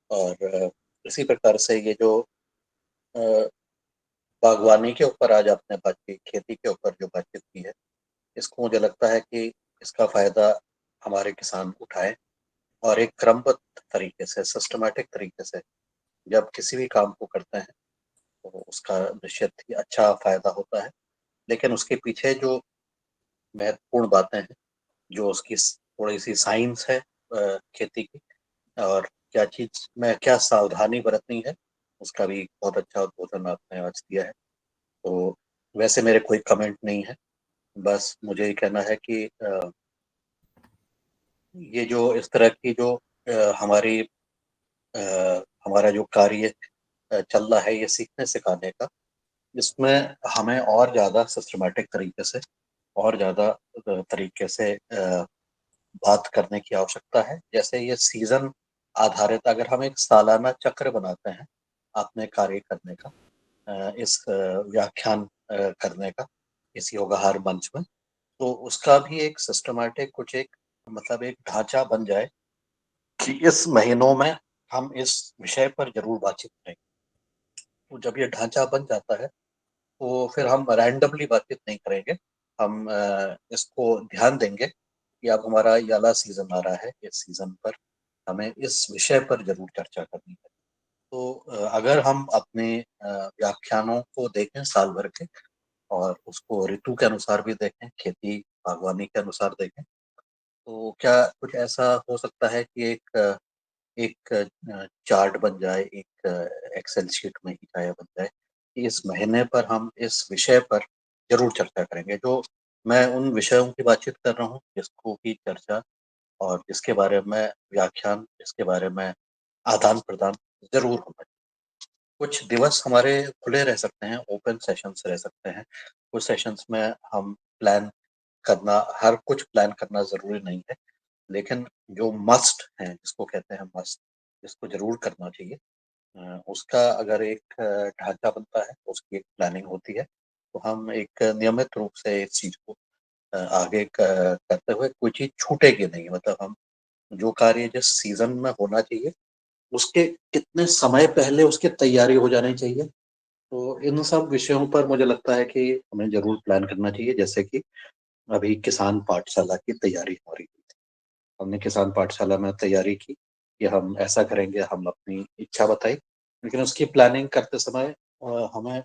और इसी प्रकार से ये जो बागवानी के ऊपर आज आपने बात की, खेती के ऊपर जो बातचीत की है, इसको मुझे लगता है कि इसका फायदा हमारे किसान उठाएं और एक क्रमबद्ध तरीके से, सिस्टमैटिक तरीके से जब किसी भी काम को करते हैं तो उसका निश्चित ही अच्छा फायदा होता है। लेकिन उसके पीछे जो महत्वपूर्ण बातें हैं, जो उसकी थोड़ी सी साइंस है खेती की, और क्या चीज में क्या सावधानी बरतनी है, उसका भी बहुत अच्छा उद्बोधन आपने आज दिया है। तो वैसे मेरे कोई कमेंट नहीं है, बस मुझे ये कहना है कि ये जो इस तरह की जो हमारी हमारा जो कार्य चल रहा है, ये सीखने सिखाने का, इसमें हमें और ज़्यादा सिस्टमैटिक तरीके से और ज़्यादा तरीके से बात करने की आवश्यकता है। जैसे ये सीजन आधारित, अगर हम एक सालाना चक्र बनाते हैं अपने कार्य करने का, इस व्याख्यान करने का इस योगाहार मंच में, तो उसका भी एक सिस्टमैटिक कुछ एक मतलब एक ढांचा बन जाए कि इस महीनों में हम इस विषय पर जरूर बातचीत करेंगे। तो जब ये ढांचा बन जाता है तो फिर हम रैंडमली बातचीत नहीं करेंगे, हम इसको ध्यान देंगे कि अब हमारा ये वाला सीजन आ रहा है, इस सीजन पर हमें इस विषय पर जरूर चर्चा करनी है। तो अगर हम अपने व्याख्यानों को देखें साल भर के, और उसको ऋतु के अनुसार भी देखें, खेती बागवानी के अनुसार देखें, तो क्या कुछ ऐसा हो सकता है कि एक चार्ट बन जाए, एक एक्सेल शीट में ही चाहे बन जाए कि इस महीने पर हम इस विषय पर जरूर चर्चा करेंगे। जो मैं उन विषयों की बातचीत कर रहा हूँ जिसको की चर्चा और जिसके बारे में व्याख्यान, जिसके बारे में आदान प्रदान जरूर होना चाहिए। कुछ दिवस हमारे खुले रह सकते हैं, ओपन सेशंस रह सकते हैं। कुछ सेशंस में हम प्लान करना, हर कुछ प्लान करना जरूरी नहीं है, लेकिन जो मस्ट है, जिसको कहते हैं मस्ट, जिसको जरूर करना चाहिए, उसका अगर एक ढांचा बनता है, उसकी एक प्लानिंग होती है, तो हम एक नियमित रूप से इस चीज को आगे करते हुए कोई चीज छूटेगी नहीं। मतलब हम जो कार्य जिस सीजन में होना चाहिए उसके कितने समय पहले उसकी तैयारी हो जानी चाहिए, तो इन सब विषयों पर मुझे लगता है कि हमें जरूर प्लान करना चाहिए। जैसे कि अभी किसान पाठशाला की तैयारी हो रही है, हमने किसान पाठशाला में तैयारी की कि हम ऐसा करेंगे, हम अपनी इच्छा बताई, लेकिन उसकी प्लानिंग करते समय हमें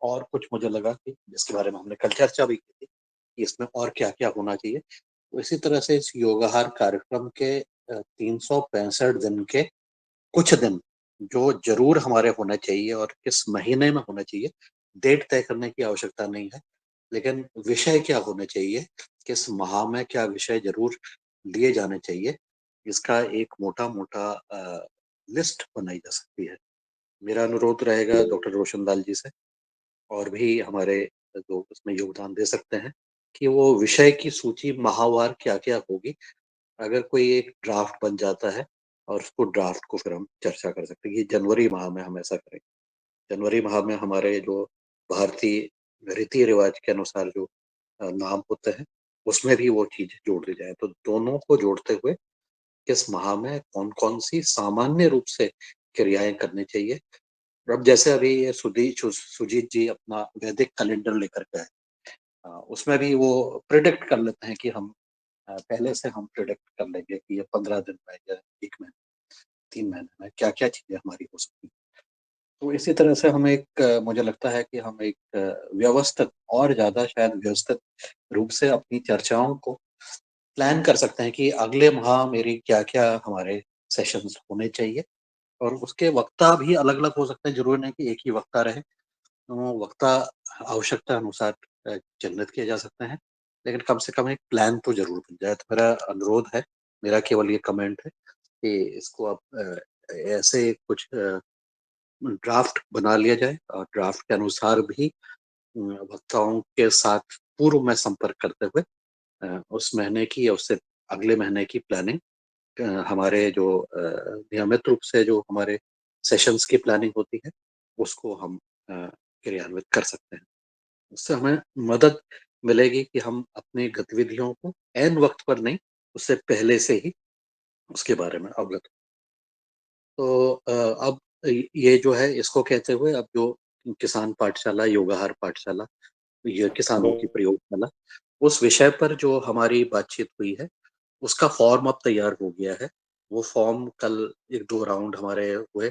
और कुछ मुझे लगा कि जिसके बारे में हमने कल चर्चा भी की थी कि इसमें और क्या क्या होना चाहिए। तो इसी तरह से इस योगाहार कार्यक्रम के 365 दिन के कुछ दिन जो जरूर हमारे होने चाहिए, और किस महीने में होना चाहिए डेट तय करने की आवश्यकता नहीं है, लेकिन विषय क्या होने चाहिए, किस माह में क्या विषय जरूर लिए जाने चाहिए, इसका एक मोटा मोटा लिस्ट बनाई जा सकती है। मेरा अनुरोध रहेगा डॉक्टर रोशनलाल जी से, और भी हमारे जो उसमें योगदान दे सकते हैं, कि वो विषय की सूची माहवार क्या क्या होगी। अगर कोई एक ड्राफ्ट बन जाता है और उसको ड्राफ्ट को फिर हम चर्चा कर सकते हैं कि जनवरी माह में हम ऐसा करेंगे। जनवरी माह में हमारे जो भारतीय रीति रिवाज के अनुसार जो नाम होते हैं, उसमें भी वो चीज जोड़ दी जाए। तो दोनों को जोड़ते हुए किस माह में कौन कौन सी सामान्य रूप से क्रियाएं करनी चाहिए। अब जैसे अभी ये सुजीत जी अपना वैदिक कैलेंडर लेकर के आए, उसमें भी वो प्रिडिक्ट कर लेते हैं कि हम पहले से हम प्रिडिक्ट कर लेंगे कि ये 15 दिन में या 1 महीने 3 महीने में क्या क्या चीजें हमारी हो सकती हैं। तो इसी तरह से हम एक मुझे लगता है कि हम एक व्यवस्थित और ज्यादा शायद व्यवस्थित रूप से अपनी चर्चाओं को प्लान कर सकते हैं कि अगले माह मेरी क्या क्या हमारे सेशंस होने चाहिए। और उसके वक्ता भी अलग अलग हो सकते हैं, जरूरी नहीं कि एक ही वक्ता रहे। तो वक्ता आवश्यकता अनुसार चिन्हित किए जा सकते हैं, लेकिन कम से कम एक प्लान तो जरूर बन जाए। तो मेरा अनुरोध है, मेरा केवल ये कमेंट है कि इसको आप ऐसे कुछ ड्राफ्ट बना लिया जाए, और ड्राफ्ट के अनुसार भी वक्ताओं के साथ पूर्व में संपर्क करते हुए उस महीने की या उससे अगले महीने की प्लानिंग, हमारे जो नियमित रूप से जो हमारे सेशंस की प्लानिंग होती है, उसको हम क्रियान्वित कर सकते हैं। उससे हमें मदद मिलेगी कि हम अपनी गतिविधियों को ऐन वक्त पर नहीं, उससे पहले से ही उसके बारे में अवगत हो। तो अब ये जो है, इसको कहते हुए अब जो किसान पाठशाला, योगाहार पाठशाला, ये किसानों की प्रयोगशाला, उस विषय पर जो हमारी बातचीत हुई है, उसका फॉर्म अब तैयार हो गया है। वो फॉर्म कल 1-2 राउंड हमारे हुए,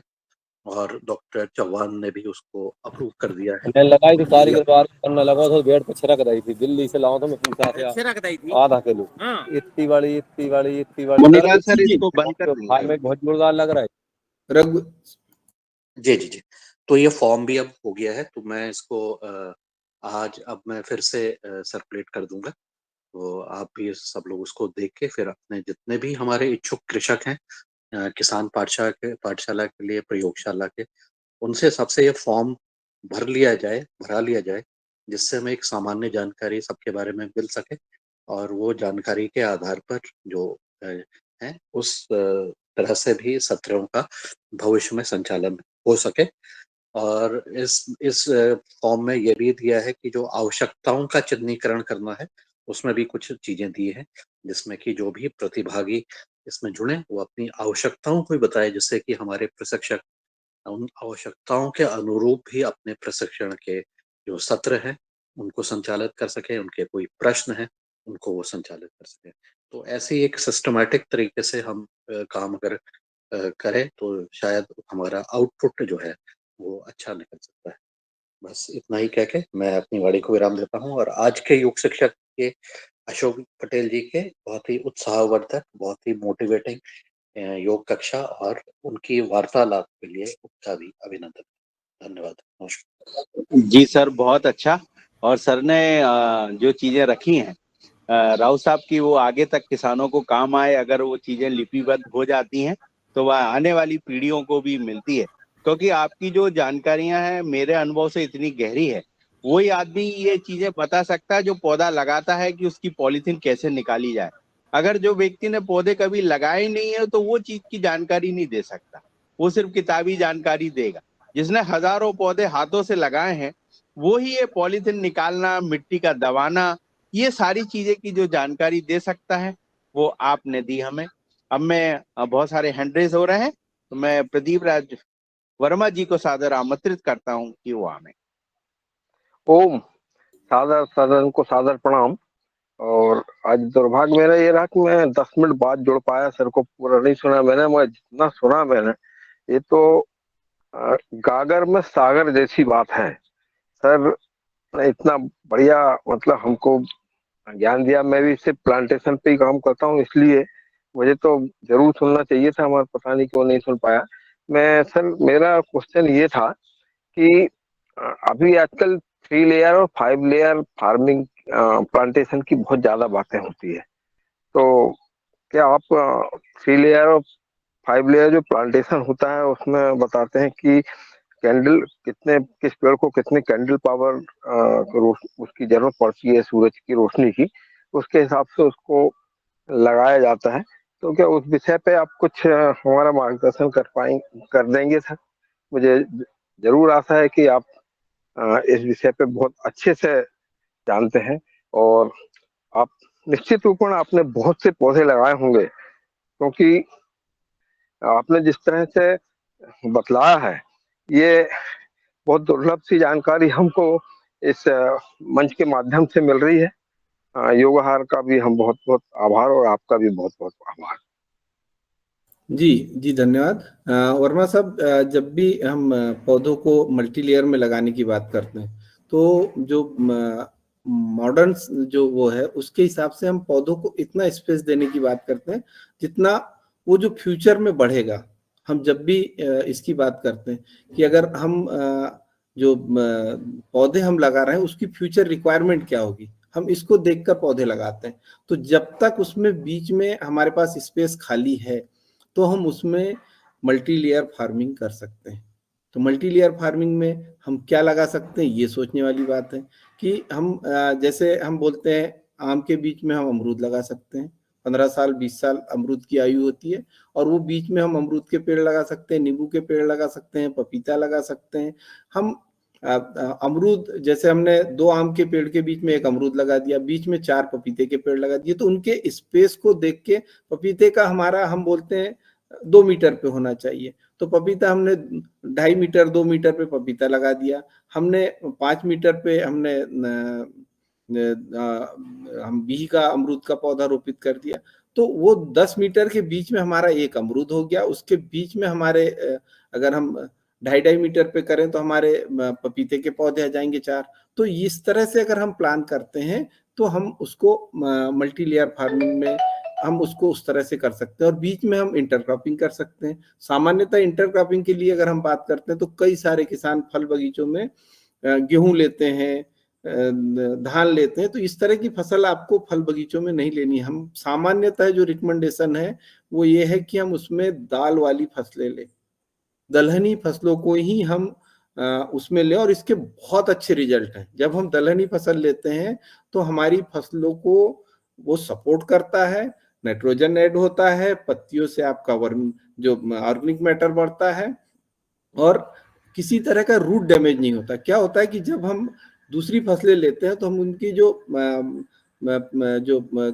और डॉक्टर चौहान ने भी उसको अप्रूव कर दिया है। मैंने लगाई थी तो ये कारीगर बार करने लगा तो भेड़ पे छिड़क रही थी, दिल्ली से लाऊं तो मैं पूछा था छिड़क दी थी आधा किलो, इतनी बड़ी इतनी बड़ी इतनी बड़ी मुनीलाल सर, इसको बंद कर खाने दीजिए। में बहुत जोरदार लग रहा है। रघु जी जी जी। तो ये फॉर्म भी अब हो गया है, तो मैं इसको आज अब मैं फिर से सर्कुलेट कर दूंगा तो आप भी सब लोग उसको देख के फिर अपने जितने भी हमारे इच्छुक कृषक हैं किसान पाठशाला के लिए प्रयोगशाला के, उनसे सबसे ये फॉर्म भरा लिया जाए, जिससे हमें एक सामान्य जानकारी सबके बारे में मिल सके और वो जानकारी के आधार पर जो है उस तरह से भी सत्रों का भविष्य में संचालन हो सके। और इस फॉर्म में ये भी दिया है कि जो आवश्यकताओं का चिन्हीकरण करना है, उसमें भी कुछ चीजें दी हैं, जिसमें कि जो भी प्रतिभागी इसमें जुड़े वो अपनी आवश्यकताओं को ही बताए, जिससे कि हमारे प्रशिक्षक उन आवश्यकताओं के अनुरूप भी अपने प्रशिक्षण के जो सत्र हैं उनको संचालित कर सके, उनके कोई प्रश्न है उनको वो संचालित कर सके। तो ऐसे ही एक सिस्टमैटिक तरीके से हम काम अगर करें तो शायद हमारा आउटपुट जो है वो अच्छा निकल सकता है। बस इतना ही कह के मैं अपनी वाणी को विराम देता हूँ और आज के योग शिक्षक के अशोक पटेल जी के बहुत ही उत्साहवर्धक, बहुत ही मोटिवेटिंग योग कक्षा और उनकी वार्तालाप के लिए उनका भी अभिनंदन। धन्यवाद। नमस्कार। जी सर, बहुत अच्छा। और सर ने जो चीजें रखी हैं राउत साहब की, वो आगे तक किसानों को काम आए। अगर वो चीजें लिपिबद्ध हो जाती हैं तो वह आने वाली पीढ़ियों को भी मिलती है, क्योंकि आपकी जो जानकारियां हैं मेरे अनुभव से इतनी गहरी है। वही आदमी ये चीजें बता सकता है जो पौधा लगाता है कि उसकी पॉलीथीन कैसे निकाली जाए। अगर जो व्यक्ति ने पौधे कभी लगाए नहीं है तो वो चीज की जानकारी नहीं दे सकता, वो सिर्फ किताबी जानकारी देगा। जिसने हजारों पौधे हाथों से लगाए हैं वो ही ये पॉलीथीन निकालना, मिट्टी का दबाना, ये सारी चीजें की जो जानकारी दे सकता है वो आपने दी हमें। अब मैं बहुत सारे हैंड रेज हो रहे हैं, तो मैं प्रदीप राज वर्मा जी को सादर आमंत्रित करता हूं कि वो आए। ओम। सादर सदन को सादर प्रणाम। और आज दुर्भाग्य मेरा ये रहा कि मैं 10 मिनट बाद जुड़ पाया, सर को पूरा नहीं सुना मैंने। मैं जितना सुना मैंने, ये तो गागर में सागर जैसी बात है। सर ने इतना बढ़िया मतलब हमको ज्ञान दिया। मैं भी सिर्फ प्लांटेशन पे ही काम करता हूँ, इसलिए मुझे तो जरूर सुनना चाहिए था, मगर पता नहीं क्यों नहीं सुन पाया मैं। सर मेरा क्वेश्चन ये था कि अभी आजकल 3 लेयर और 5 लेयर फार्मिंग प्लांटेशन की बहुत ज्यादा बातें होती है। तो क्या आप 3 लेयर और 5 लेयर जो प्लांटेशन होता है उसमें बताते हैं कि कैंडल किस पेड़ को कितने कैंडल पावर उसकी जरूरत पड़ती है सूरज की रोशनी की, उसके हिसाब से उसको लगाया जाता है। तो क्या उस विषय पे आप कुछ हमारा मार्गदर्शन कर देंगे सर? मुझे जरूर आशा है कि आप इस विषय पे बहुत अच्छे से जानते हैं, और आप निश्चित रूप में आपने बहुत से पौधे लगाए होंगे, क्योंकि आपने जिस तरह से बतलाया है ये बहुत दुर्लभ सी जानकारी हमको इस मंच के माध्यम से मिल रही है। योगाहार का भी हम बहुत बहुत आभार, और आपका भी बहुत बहुत आभार। जी जी, धन्यवाद। वर्मा साहब, जब भी हम पौधों को मल्टी लेयर में लगाने की बात करते हैं तो जो मॉडर्न जो वो है उसके हिसाब से हम पौधों को इतना स्पेस देने की बात करते हैं जितना वो जो फ्यूचर में बढ़ेगा। हम जब भी इसकी बात करते हैं कि अगर हम जो पौधे हम लगा रहे हैं उसकी फ्यूचर रिक्वायरमेंट क्या होगी, हम इसको देखकर पौधे लगाते हैं। तो जब तक उसमें बीच में हमारे पास स्पेस खाली है तो हम उसमें मल्टी लेयर फार्मिंग कर सकते हैं। तो मल्टी लेयर फार्मिंग में हम क्या लगा सकते हैं, ये सोचने वाली बात है कि हम जैसे हम बोलते हैं आम के बीच में हम अमरूद लगा सकते हैं। 15 साल 20 साल अमरूद की आयु होती है, और वो बीच में हम अमरूद के पेड़ लगा सकते हैं, नींबू के पेड़ लगा सकते हैं, पपीता लगा सकते हैं। हम अमरूद जैसे हमने 2 आम के पेड़ के बीच में 1 अमरूद लगा दिया, बीच में 4 पपीते के पेड़ लगा दिए, तो उनके स्पेस को देख के पपीते का हमारा हम बोलते हैं 2 मीटर पे होना चाहिए, तो पपीता हमने 2.5 मीटर 2 मीटर पे पपीता लगा दिया। हमने 5 मीटर पे हमने हम बिही का अमरूद का पौधा रोपित कर दिया, तो वो 10 मीटर के बीच में हमारा 1 अमरूद हो गया। उसके बीच में हमारे अगर हम 2.5 मीटर पे करें तो हमारे पपीते के पौधे आ जाएंगे 4। तो इस तरह से अगर हम प्लान करते हैं तो हम उसको मल्टी लेयर फार्मिंग में हम उसको उस तरह से कर सकते हैं, और बीच में हम इंटरक्रॉपिंग कर सकते हैं। सामान्यतः इंटरक्रॉपिंग के लिए अगर हम बात करते हैं तो कई सारे किसान फल बगीचों में गेहूं लेते हैं, धान लेते हैं, तो इस तरह की फसल आपको फल बगीचों में नहीं लेनी। हम सामान्यतः जो रिकमेंडेशन है वो ये है कि हम उसमें दाल वाली फसलें लें, दलहनी फसलों को ही हम उसमें लें, और इसके बहुत अच्छे रिजल्ट हैं। जब हम दलहनी फसल लेते हैं तो हमारी फसलों को वो सपोर्ट करता है, नाइट्रोजन ऐड होता है, पत्तियों से आपका वर्म जो ऑर्गेनिक मैटर बढ़ता है, और किसी तरह का रूट डैमेज नहीं होता। क्या होता है कि जब हम दूसरी फसलें लेते हैं तो हम उनकी जो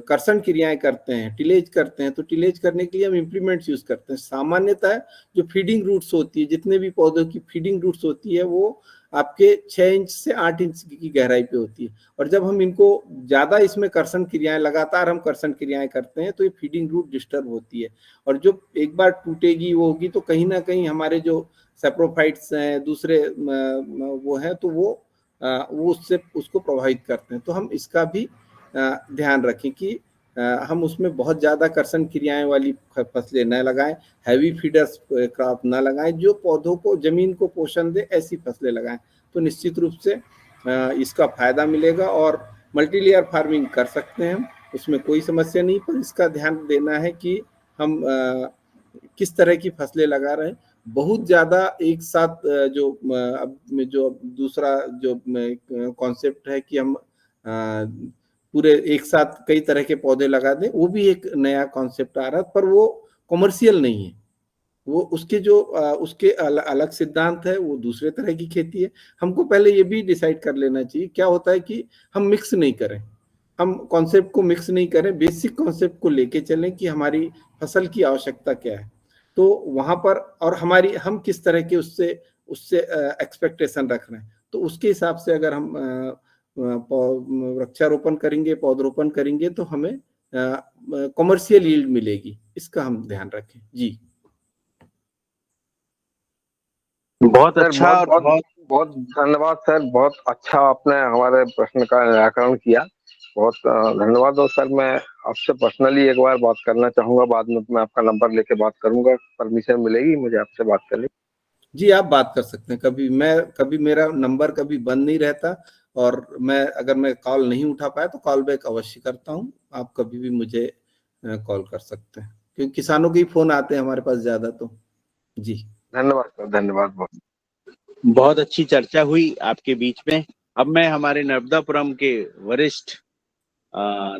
कर्षण क्रियाएं करते हैं, टिलेज करते हैं, तो टिलेज करने के लिए हम इम्प्लीमेंट्स यूज करते हैं। सामान्यतः जो फीडिंग रूट्स होती है, जितने भी पौधों की फीडिंग रूट्स होती है, वो आपके 6 इंच से 8 इंच की गहराई पे होती है। और जब हम इनको ज्यादा इसमें कर्षण क्रियाएं, लगातार हम कर्षण क्रियाएं करते हैं, तो ये फीडिंग रूट डिस्टर्ब होती है, और जो एक बार टूटेगी वो होगी, तो कहीं ना कहीं हमारे जो सैप्रोफाइट्स हैं, दूसरे वो हैं, तो वो उससे उसको प्रभावित करते हैं। तो हम इसका भी ध्यान रखें कि हम उसमें बहुत ज्यादा कर्षण क्रियाएं वाली फसलें न लगाएं, हैवी फीडर्स क्रॉप न लगाएं, जो पौधों को, जमीन को पोषण दे, ऐसी फसलें लगाएं। तो निश्चित रूप से इसका फायदा मिलेगा, और मल्टीलेयर फार्मिंग कर सकते हैं हम, उसमें कोई समस्या नहीं। पर इसका ध्यान देना है कि हम किस तरह की फसलें लगा रहे हैं। बहुत ज्यादा एक साथ जो दूसरा जो कॉन्सेप्ट है कि हम पूरे एक साथ कई तरह के पौधे लगा दें, वो भी एक नया कॉन्सेप्ट आ रहा है, पर वो कमर्शियल नहीं है। वो उसके जो उसके अलग सिद्धांत है, वो दूसरे तरह की खेती है। हमको पहले ये भी डिसाइड कर लेना चाहिए। क्या होता है कि हम मिक्स नहीं करें, हम कॉन्सेप्ट को मिक्स नहीं करें, बेसिक कॉन्सेप्ट को लेके चलें कि हमारी फसल की आवश्यकता क्या है, तो वहां पर, और हमारी हम किस तरह के उससे एक्सपेक्टेशन रख रहे हैं, तो उसके हिसाब से अगर हम वृक्षारोपण करेंगे, पौधरोपण करेंगे, तो हमें कमर्शियल यील्ड मिलेगी। इसका हम ध्यान रखें। जी बहुत सर, अच्छा, और बहुत धन्यवाद सर। बहुत अच्छा आपने हमारे प्रश्न का निराकरण किया। बहुत धन्यवाद। और सर, मैं आपसे पर्सनली एक बार बात करना चाहूंगा, बाद में मैं आपका नंबर लेके बात करूंगा। परमिशन मिलेगी मुझे आपसे बात करने? जी, आप बात कर सकते हैं। कभी मेरा नंबर कभी बंद नहीं रहता, और अगर मैं कॉल नहीं उठा पाया तो कॉल बैक अवश्य करता हूं। आप कभी भी मुझे कॉल कर सकते हैं, क्योंकि किसानों के ही फोन आते हैं हमारे पास ज्यादा। तो जी धन्यवाद सर, धन्यवाद बहुत। बहुत अच्छी चर्चा हुई आपके बीच में। अब मैं हमारे नर्मदापुरम के वरिष्ठ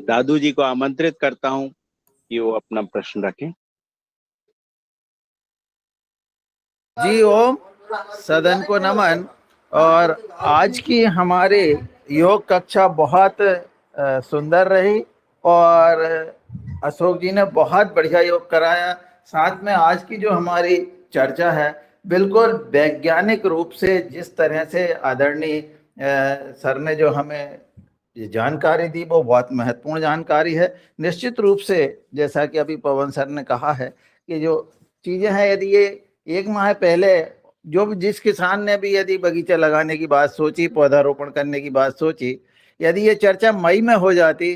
दादू जी को आमंत्रित करता हूं कि वो अपना प्रश्न रखें। जी ओम, सदन को नमन। और आज की हमारी योग कक्षा बहुत सुंदर रही, और अशोक जी ने बहुत बढ़िया योग कराया। साथ में आज की जो हमारी चर्चा है, बिल्कुल वैज्ञानिक रूप से जिस तरह से आदरणीय सर ने जो हमें ये जानकारी दी, वो बहुत महत्वपूर्ण जानकारी है। निश्चित रूप से जैसा कि अभी पवन सर ने कहा है कि जो चीज़ें हैं, यदि ये 1 माह पहले जिस किसान ने भी यदि बगीचा लगाने की बात सोची, पौधारोपण करने की बात सोची, यदि ये चर्चा मई में हो जाती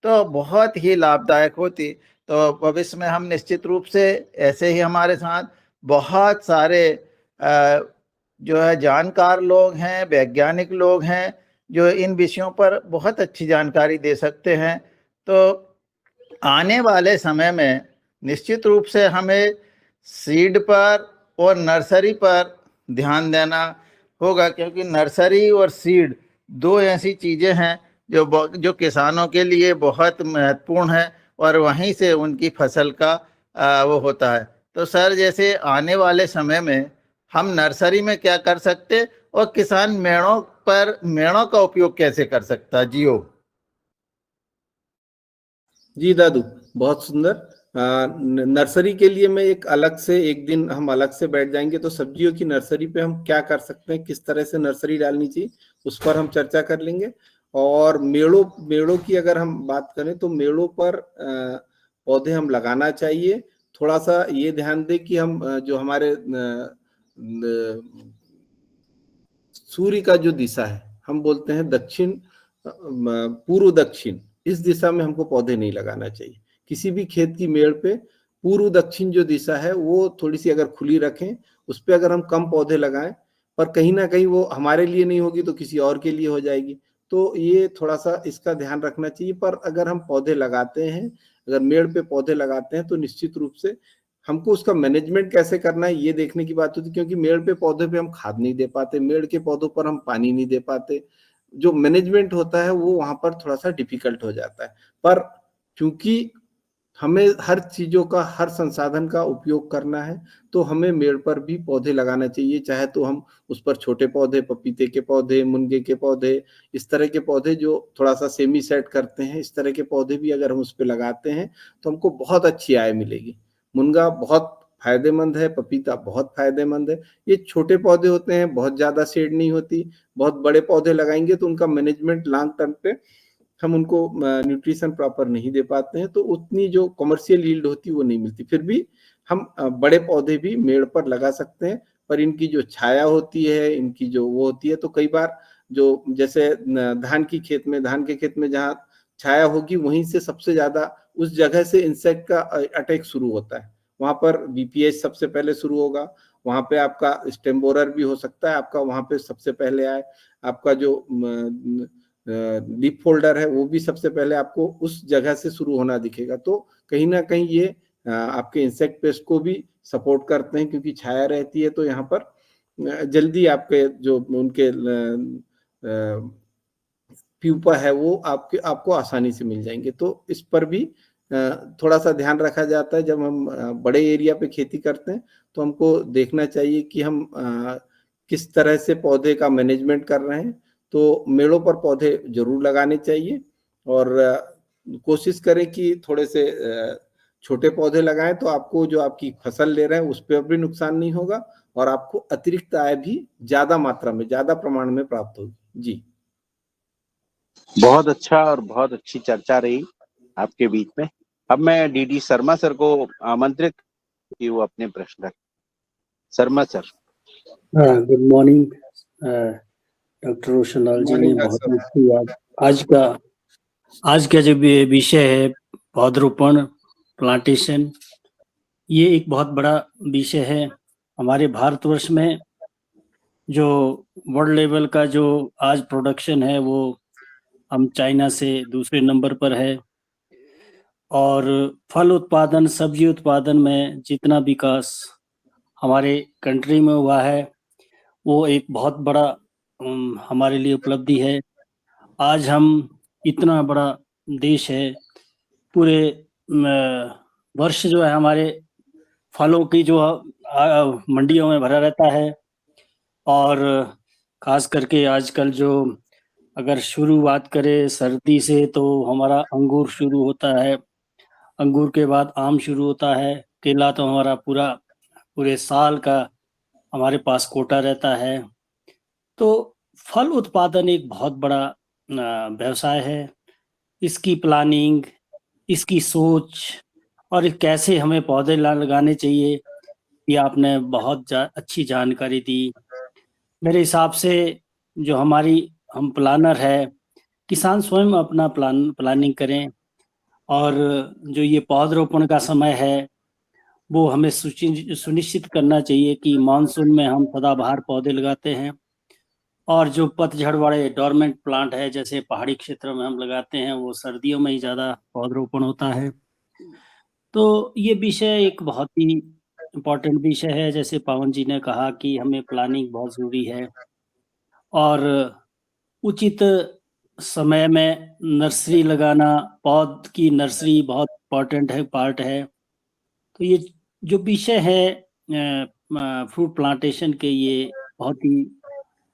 तो बहुत ही लाभदायक होती। तो भविष्य में हम निश्चित रूप से ऐसे ही हमारे साथ बहुत सारे जो है जानकार लोग हैं, वैज्ञानिक लोग हैं, जो इन विषयों पर बहुत अच्छी जानकारी दे सकते हैं। तो आने वाले समय में निश्चित रूप से हमें सीड पर और नर्सरी पर ध्यान देना होगा, क्योंकि नर्सरी और सीड 2 ऐसी चीज़ें हैं जो किसानों के लिए बहुत महत्वपूर्ण है, और वहीं से उनकी फसल का वो होता है। तो सर, जैसे आने वाले समय में हम नर्सरी में क्या कर सकते, और किसान मेड़ों का उपयोग कैसे कर सकता? जियो जी दादू, बहुत सुंदर। नर्सरी के लिए मैं एक दिन हम अलग से बैठ जाएंगे, तो सब्जियों की नर्सरी पे हम क्या कर सकते हैं, किस तरह से नर्सरी डालनी चाहिए, उस पर हम चर्चा कर लेंगे। और मेड़ों की अगर हम बात करें, तो मेड़ों पर पौधे हम लगाना चाहिए। थोड़ा सा ये ध्यान दें कि हम जो हमारे सूर्य का जो दिशा है, हम बोलते हैं दक्षिण, पूर्व दक्षिण, इस दिशा में हमको पौधे नहीं लगाना चाहिए। किसी भी खेत की मेड़ पे पूर्व दक्षिण जो दिशा है वो थोड़ी सी अगर खुली रखें, उस पर अगर हम कम पौधे लगाएं, पर कहीं ना कहीं वो हमारे लिए नहीं होगी तो किसी और के लिए हो जाएगी। तो ये थोड़ा सा इसका ध्यान रखना चाहिए। पर अगर हम पौधे लगाते हैं, अगर मेड़ पे पौधे लगाते हैं, तो निश्चित रूप से हमको उसका मैनेजमेंट कैसे करना है ये देखने की बात होती है, क्योंकि मेड़ पे पौधे पे हम खाद नहीं दे पाते, मेड़ के पौधों पर हम पानी नहीं दे पाते, जो मैनेजमेंट होता है वो वहां पर थोड़ा सा डिफिकल्ट हो जाता है। पर क्योंकि हमें हर चीजों का, हर संसाधन का उपयोग करना है, तो हमें मेड़ पर भी पौधे लगाना चाहिए। चाहे तो हम उस पर छोटे पौधे, पपीते के पौधे, मुनगे के पौधे, इस तरह के पौधे जो थोड़ा सा सेमी सेट करते हैं, इस तरह के पौधे भी अगर हम उस पर लगाते हैं तो हमको बहुत अच्छी आय मिलेगी। मुनगा बहुत फायदेमंद है, पपीता बहुत फायदेमंद है। ये छोटे पौधे होते हैं, बहुत ज्यादा शेड नहीं होती। बहुत बड़े पौधे लगाएंगे तो उनका मैनेजमेंट लॉन्ग टर्म पे हम उनको न्यूट्रिशन प्रॉपर नहीं दे पाते हैं, तो उतनी जो कमर्शियल यील्ड होती है वो नहीं मिलती। फिर भी हम बड़े पौधे भी मेड़ पर लगा सकते हैं, पर इनकी जो छाया होती है, इनकी जो वो होती है, तो कई बार जो जैसे धान के खेत में जहाँ छाया होगी वहीं से सबसे ज्यादा उस जगह से इंसेक्ट का अटैक शुरू होता है। वहां पर बीपीएच सबसे पहले शुरू होगा, वहां पे आपका स्टेम बोरर भी हो सकता है, आपका वहां पे सबसे पहले आए। आपका जो लीफ फोल्डर है वो भी सबसे पहले आपको उस जगह से शुरू होना दिखेगा। तो कहीं ना कहीं ये आपके इंसेक्ट पेस्ट को भी सपोर्ट करते हैं, क्योंकि छाया रहती है तो यहाँ पर जल्दी आपके जो उनके प्यूपा है वो आपको आसानी से मिल जाएंगे। तो इस पर भी थोड़ा सा ध्यान रखा जाता है। जब हम बड़े एरिया पे खेती करते हैं तो हमको देखना चाहिए कि हम किस तरह से पौधे का मैनेजमेंट कर रहे हैं। तो मेड़ों पर पौधे जरूर लगाने चाहिए, और कोशिश करें कि थोड़े से छोटे पौधे लगाएं, तो आपको जो आपकी फसल ले रहे हैं उस पर भी नुकसान नहीं होगा, और आपको अतिरिक्त आय भी ज्यादा मात्रा में, ज्यादा प्रमाण में प्राप्त होगी। जी, बहुत अच्छा और बहुत अच्छी चर्चा रही आपके बीच में। अब मैं डीडी शर्मा सर को आमंत्रित कि वो अपने प्रश्न रखें। Sharma sir. Good morning doctor Roshanlal ji ने बहुत अच्छी आज का जो विषय है पौधरोपण, प्लांटेशन, ये एक बहुत बड़ा विषय है। हमारे भारतवर्ष में जो वर्ल्ड लेवल का जो आज प्रोडक्शन है वो हम चाइना से दूसरे नंबर पर है, और फल उत्पादन, सब्जी उत्पादन में जितना विकास हमारे कंट्री में हुआ है वो एक बहुत बड़ा हमारे लिए उपलब्धि है। आज हम इतना बड़ा देश है, पूरे वर्ष जो है हमारे फलों की जो मंडियों में भरा रहता है। और खास करके आजकल जो अगर शुरुआत करें सर्दी से तो हमारा अंगूर शुरू होता है, अंगूर के बाद आम शुरू होता है, केला तो हमारा पूरे साल का हमारे पास कोटा रहता है। तो फल उत्पादन एक बहुत बड़ा व्यवसाय है। इसकी प्लानिंग, इसकी सोच और कैसे हमें पौधे लगाने चाहिए, ये आपने बहुत अच्छी जानकारी दी। मेरे हिसाब से जो हम प्लानर है, किसान स्वयं अपना प्लानिंग करें, और जो ये पौधरोपण का समय है वो हमें सुनिश्चित करना चाहिए कि मानसून में हम सदाबहार पौधे लगाते हैं, और जो पतझड़ वाले डोरमेंट प्लांट है जैसे पहाड़ी क्षेत्रों में हम लगाते हैं वो सर्दियों में ही ज़्यादा पौधरोपण होता है। तो ये विषय एक बहुत ही इम्पोर्टेंट विषय है। जैसे पवन जी ने कहा कि हमें प्लानिंग बहुत ज़रूरी है, और उचित समय में नर्सरी लगाना, पौध की नर्सरी बहुत इम्पोर्टेंट है, पार्ट है। तो ये जो विषय है फ्रूट प्लांटेशन के, ये बहुत ही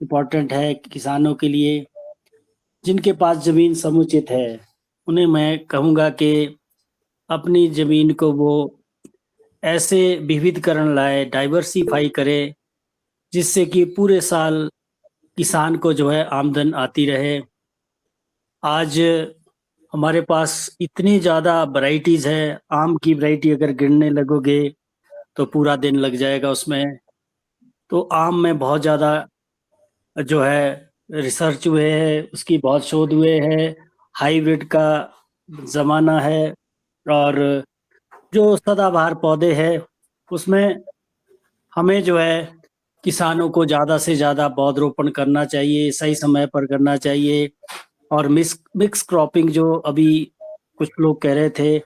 इम्पोर्टेंट है किसानों के लिए। जिनके पास ज़मीन समुचित है उन्हें मैं कहूँगा कि अपनी ज़मीन को वो ऐसे विविधकरण लाए, डाइवर्सिफाई करे, जिससे कि पूरे साल किसान को जो है आमदन आती रहे। आज हमारे पास इतनी ज़्यादा वैरायटीज़ है, आम की वैरायटी अगर गिनने लगोगे तो पूरा दिन लग जाएगा उसमें। तो आम में बहुत ज़्यादा जो है रिसर्च हुए हैं, उसकी बहुत शोध हुए हैं, हाइब्रिड का ज़माना है। और जो सदाबहार पौधे हैं उसमें हमें जो है किसानों को ज़्यादा से ज़्यादा पौधरोपण करना चाहिए, सही समय पर करना चाहिए। और मिक्स क्रॉपिंग जो अभी कुछ लोग कह रहे थे,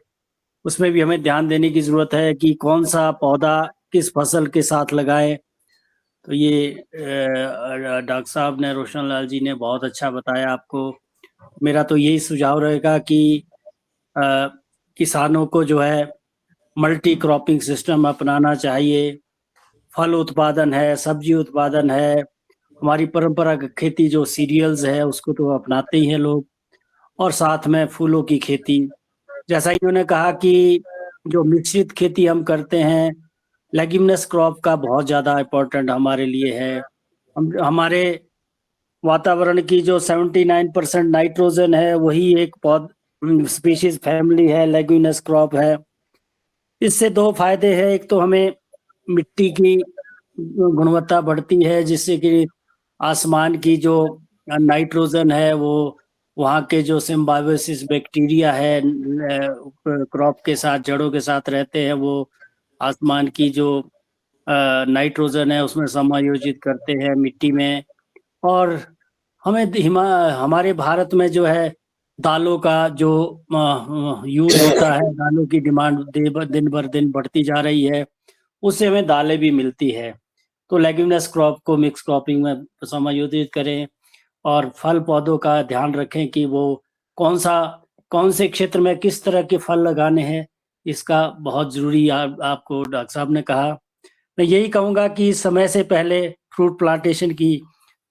उसमें भी हमें ध्यान देने की ज़रूरत है कि कौन सा पौधा किस फसल के साथ लगाएं। तो ये डॉक्टर साहब ने, रोशन लाल जी ने बहुत अच्छा बताया आपको। मेरा तो यही सुझाव रहेगा कि किसानों को जो है मल्टी क्रॉपिंग सिस्टम अपनाना चाहिए। फल उत्पादन है, सब्जी उत्पादन है, हमारी परंपरागत खेती जो सीरियल्स है उसको तो अपनाते ही हैं लोग, और साथ में फूलों की खेती। जैसा इन्होंने कहा कि जो मिश्रित खेती हम करते हैं, लेग्यूमिनस क्रॉप का बहुत ज़्यादा इम्पोर्टेंट हमारे लिए है। हमारे वातावरण की जो 79% नाइट्रोजन है वही एक स्पीशीज फैमिली है, लेग्यूमिनस क्रॉप है। इससे दो फायदे हैं, एक तो हमें मिट्टी की गुणवत्ता बढ़ती है जिससे कि आसमान की जो नाइट्रोजन है वो वहाँ के जो सिम्बायोसिस बैक्टीरिया है क्रॉप के साथ, जड़ों के साथ रहते हैं, वो आसमान की जो नाइट्रोजन है उसमें समायोजित करते हैं मिट्टी में। और हमें हमारे भारत में जो है दालों का जो यूज होता है, दालों की डिमांड दिन भर दिन बढ़ती जा रही है, उससे हमें दालें भी मिलती है। तो लेग्यूमिनस क्रॉप को मिक्स क्रॉपिंग में समायोजित करें और फल पौधों का ध्यान रखें कि वो कौन से क्षेत्र में किस तरह के फल लगाने हैं, इसका बहुत जरूरी आपको डॉक्टर साहब ने कहा। मैं यही कहूँगा कि समय से पहले फ्रूट प्लांटेशन की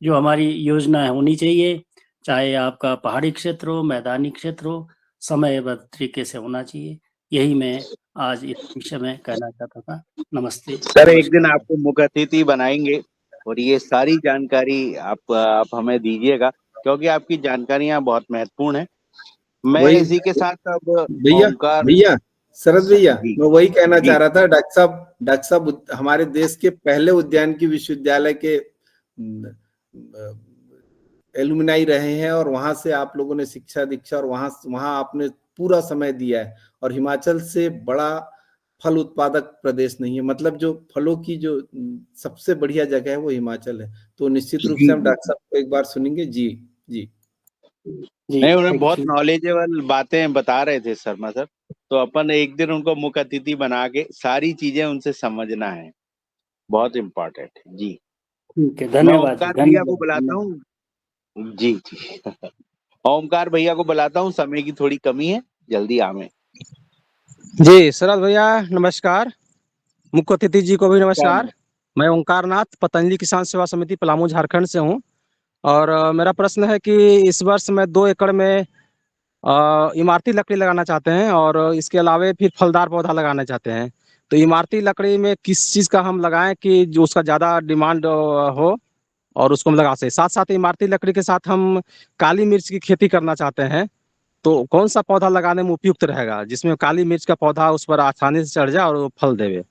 जो हमारी योजना होनी चाहिए, चाहे आपका पहाड़ी क्षेत्र हो, मैदानी क्षेत्र हो, समयबद्ध तरीके से होना चाहिए। यही मैं आज इस विषय में कहना चाहता था। नमस्ते। सर, एक दिन आपको मुख्य अतिथि बनाएंगे और ये सारी जानकारी आप हमें दीजिएगा, क्योंकि आपकी जानकारियां बहुत महत्वपूर्ण है। मैं वही इसी के साथ अब भैया शरद भैया, मैं वही कहना चाह रहा था। डॉक्टर साहब हमारे देश के पहले उद्यानिकी विश्वविद्यालय के एलुमनाई रहे हैं और वहां से आप लोगों ने शिक्षा दीक्षा और वहां आपने पूरा समय दिया है। और हिमाचल से बड़ा फल उत्पादक प्रदेश नहीं है, मतलब जो फलों की जो सबसे बढ़िया जगह है वो हिमाचल है। तो निश्चित रूप से हम डॉक्टर साहब को एक बार सुनेंगे। जी जी नहीं, उन्हें बहुत नॉलेजेबल बातें बता रहे थे शर्मा सर, तो अपन एक दिन उनको मुख्य अतिथि बना के सारी चीजें उनसे समझना है, बहुत इम्पोर्टेंट है। जी ठीक है, मैं धन्यवाद। ओमकार भैया को बुलाता हूँ। जी जी ओमकार भैया को बुलाता हूँ, समय की थोड़ी कमी है, जल्दी आवे। जी शरद भैया नमस्कार, मुख्य अतिथि जी को भी नमस्कार। मैं ओंकार नाथ, पतंजलि किसान सेवा समिति पलामू झारखंड से हूँ। और मेरा प्रश्न है कि इस वर्ष मैं 2 एकड़ में इमारती लकड़ी लगाना चाहते हैं और इसके अलावे फिर फलदार पौधा लगाना चाहते हैं। तो इमारती लकड़ी में किस चीज़ का हम लगाएं कि जो उसका ज़्यादा डिमांड हो और उसको हम लगा सकें। साथ साथ इमारती लकड़ी के साथ हम काली मिर्च की खेती करना चाहते हैं, तो कौन सा पौधा लगाने में उपयुक्त रहेगा जिसमें काली मिर्च का पौधा उस पर आसानी से चढ़ जाए और वो फल देवे।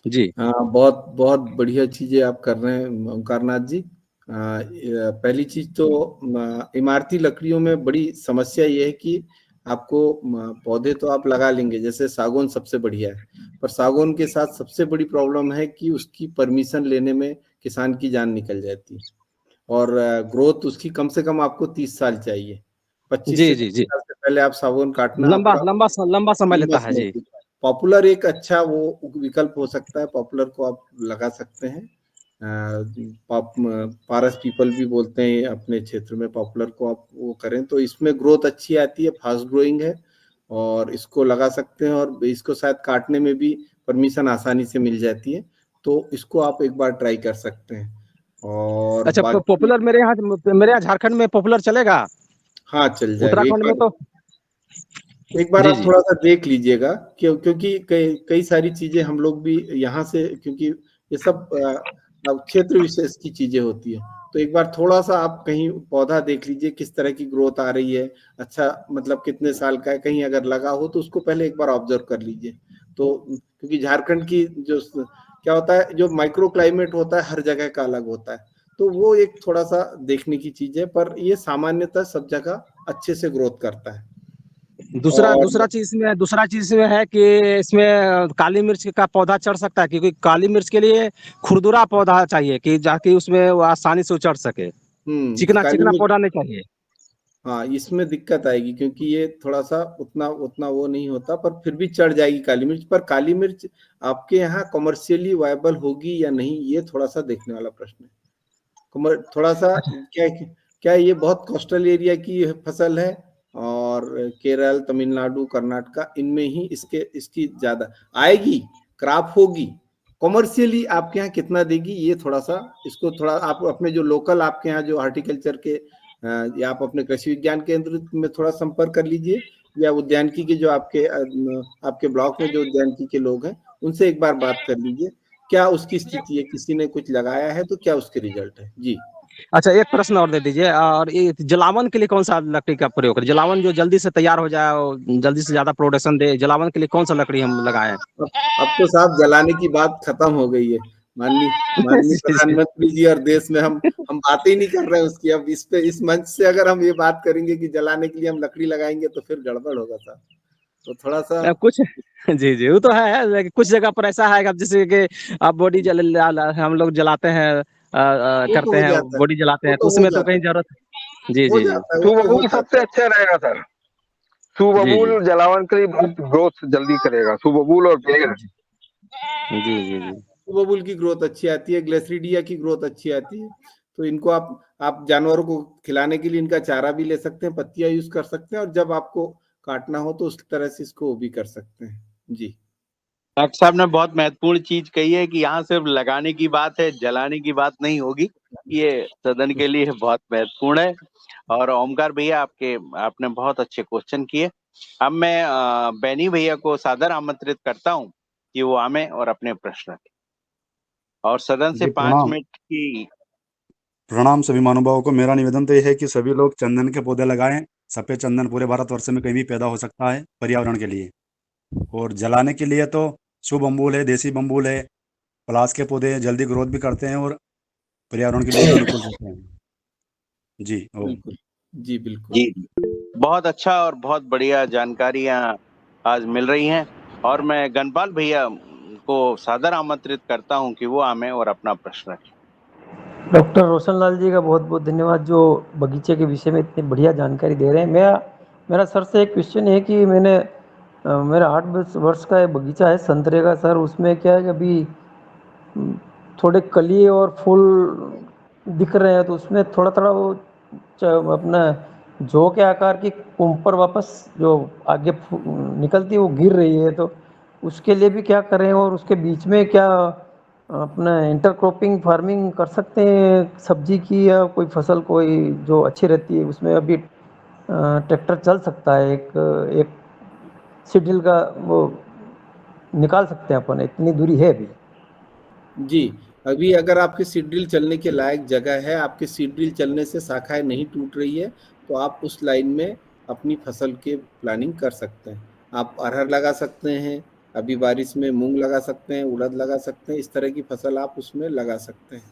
जी हाँ, बहुत बहुत बढ़िया चीजें आप कर रहे हैं ओंकारनाथ जी। पहली चीज तो इमारती लकड़ियों में बड़ी समस्या ये है कि आपको पौधे तो आप लगा लेंगे, जैसे सागौन सबसे बढ़िया है, पर सागौन के साथ सबसे बड़ी प्रॉब्लम है कि उसकी परमिशन लेने में किसान की जान निकल जाती है। और ग्रोथ उसकी कम से कम आपको 30 साल चाहिए। 25 जी से जी 30 जी साल से पहले आप सागौन काटना लंबा समय लेता है। जी पॉपुलर एक अच्छा वो विकल्प हो सकता है, पॉपुलर को आप लगा सकते हैं। पारस पीपल भी बोलते हैं अपने क्षेत्र में, पॉपुलर को आप वो करें तो इसमें ग्रोथ अच्छी आती है, फास्ट ग्रोइंग है और इसको लगा सकते हैं। और इसको शायद काटने में भी परमिशन आसानी से मिल जाती है, तो इसको आप एक बार ट्राई कर सकते हैं। और अच्छा, पॉपुलर मेरे यहाँ झारखंड में पॉपुलर चलेगा? हाँ चल जाएगा। उत्तराखंड में तो एक बार जी आप जी थोड़ा सा देख लीजिएगा, क्योंकि कई सारी चीजें हम लोग भी यहाँ से, क्योंकि ये सब क्षेत्र विशेष की चीजें होती है, तो एक बार थोड़ा सा आप कहीं पौधा देख लीजिए किस तरह की ग्रोथ आ रही है, अच्छा मतलब कितने साल का है, कहीं अगर लगा हो तो उसको पहले एक बार ऑब्जर्व कर लीजिए। तो क्योंकि झारखंड की जो क्या होता है, जो माइक्रो क्लाइमेट होता है हर जगह का अलग होता है, तो वो एक थोड़ा सा देखने की चीज है, पर ये सामान्यतः सब जगह अच्छे से ग्रोथ करता है। दूसरा चीज में है कि इसमें काली मिर्च का पौधा चढ़ सकता है, क्योंकि काली मिर्च के लिए खुरदुरा पौधा चाहिए कि जाके उसमें वो आसानी से चढ़ सके, चिकना काली चिकना मिर्च, पौधा नहीं चाहिए। हाँ इसमें दिक्कत आएगी क्योंकि ये थोड़ा सा उतना उतना वो नहीं होता, पर फिर भी चढ़ जाएगी काली मिर्च। पर काली मिर्च आपके यहाँ कमर्शियली वायबल होगी या नहीं, ये थोड़ा सा देखने वाला प्रश्न है। थोड़ा सा क्या क्या ये बहुत कोस्टल एरिया की फसल है, और केरल, तमिलनाडु, कर्नाटका, इनमें ही इसकी ज्यादा आएगी, क्रॉप होगी। कमर्शियली आपके यहाँ कितना देगी, ये थोड़ा सा इसको थोड़ा आप अपने जो लोकल आपके यहाँ जो हॉर्टिकल्चर के या आप अपने कृषि विज्ञान केंद्र में थोड़ा संपर्क कर लीजिए, या उद्यानिकी के जो आपके ब्लॉक में जो उद्यानिकी के लोग हैं उनसे एक बार बात कर लीजिए, क्या उसकी स्थिति है, किसी ने कुछ लगाया है तो क्या उसके रिजल्ट है। जी अच्छा, एक प्रश्न और दे दीजिए, और ये जलावन के लिए कौन सा लकड़ी का प्रयोग करें? जलावन जो जल्दी से तैयार हो जाए और जल्दी से ज्यादा प्रोडक्शन दे, जलावन के लिए कौन सा लकड़ी हम लगाएं? अब तो साहब जलाने की बात खत्म हो गई है। माननीय प्रधानमंत्री जी और देश में हम बात ही नहीं कर रहे हैं उसकी। अब इस मंच से अगर हम ये बात करेंगे कि जलाने के लिए हम लकड़ी लगाएंगे तो फिर गड़बड़ होगा साहब, तो थोड़ा सा कुछ जी जी, वो तो है, लेकिन कुछ जगह पर ऐसा है अब जैसे कि आप बॉडी हम लोग जलाते हैं, वो तो करते हो हैं, जाता है, बॉडी जलाते वो हैं, तो तो हो उसमें तो जाता कहीं है, जरूरत। जी हो जी जी जाता है, वो तो सुबबूल होता है। सबसे अच्छा रहेगा सर। जी जी सुबबूल जलावन के लिए बहुत ग्रोथ जल्दी करेगा, सुबबूल और बेर। जी जी जी। बबूल की ग्रोथ अच्छी आती है, ग्लेसरीडिया की ग्रोथ अच्छी आती है। तो इनको आप जानवरों को खिलाने के लिए इनका चारा भी ले सकते हैं, पत्तियां यूज कर सकते हैं, और जब आपको काटना हो तो उस तरह से इसको वो भी कर सकते हैं। जी डॉक्टर साहब ने बहुत महत्वपूर्ण चीज कही है कि यहाँ सिर्फ लगाने की बात है, जलाने की बात नहीं होगी। ये सदन के लिए बहुत महत्वपूर्ण है। और ओमकार भैया आपने बहुत अच्छे क्वेश्चन किए। अब मैं बैनी भैया को सादर आमंत्रित करता हूँ कि वो आमे और अपने प्रश्न रखें, और सदन से जी 5 प्रणाम। मिनट की। प्रणाम सभी महानुभावों को। मेरा निवेदन तो यह है कि सभी लोग चंदन के पौधे लगाएं। सफेद चंदन पूरे भारतवर्ष में कहीं भी पैदा हो सकता है पर्यावरण के लिए। और जलाने के लिए तो शुभ बम्बूल है, देसी बम्बूल है, पलाश के पौधे जल्दी ग्रोथ भी करते हैं और पर्यावरण के लिए भी अनुकूल होते हैं। जी ओम। बिल्कुल, जी बिल्कुल। जी, बहुत अच्छा और बहुत बढ़िया जानकारियां आज मिल रही हैं। और मैं गणपाल भैया को सादर आमंत्रित करता हूं कि वो आमे और अपना प्रश्न रखें। डॉक्टर रोशन लाल जी का बहुत बहुत धन्यवाद, जो बगीचे के विषय में इतनी बढ़िया जानकारी दे रहे हैं। मेरा सर से एक क्वेश्चन है कि मेरा 8 वर्ष का एक बगीचा है संतरे का सर। उसमें क्या है कि अभी थोड़े कली और फूल दिख रहे हैं, तो उसमें थोड़ा थोड़ा वो अपना जौ के आकार की कुंपर वापस जो आगे निकलती है वो गिर रही है, तो उसके लिए भी क्या करें? और उसके बीच में क्या अपना इंटरक्रॉपिंग फार्मिंग कर सकते हैं सब्जी की, या कोई फसल कोई जो अच्छी रहती है उसमें अभी ट्रैक्टर चल सकता है, एक सीडल का वो निकाल सकते हैं अपन, इतनी दूरी है अभी? जी, अभी अगर आपके सीड ड्रिल चलने के लायक जगह है, आपके सीड ड्रिल चलने से शाखाएं नहीं टूट रही है, तो आप उस लाइन में अपनी फसल के प्लानिंग कर सकते हैं। आप अरहर लगा सकते हैं, अभी बारिश में मूंग लगा सकते हैं, उड़द लगा सकते हैं, इस तरह की फसल आप उसमें लगा सकते हैं।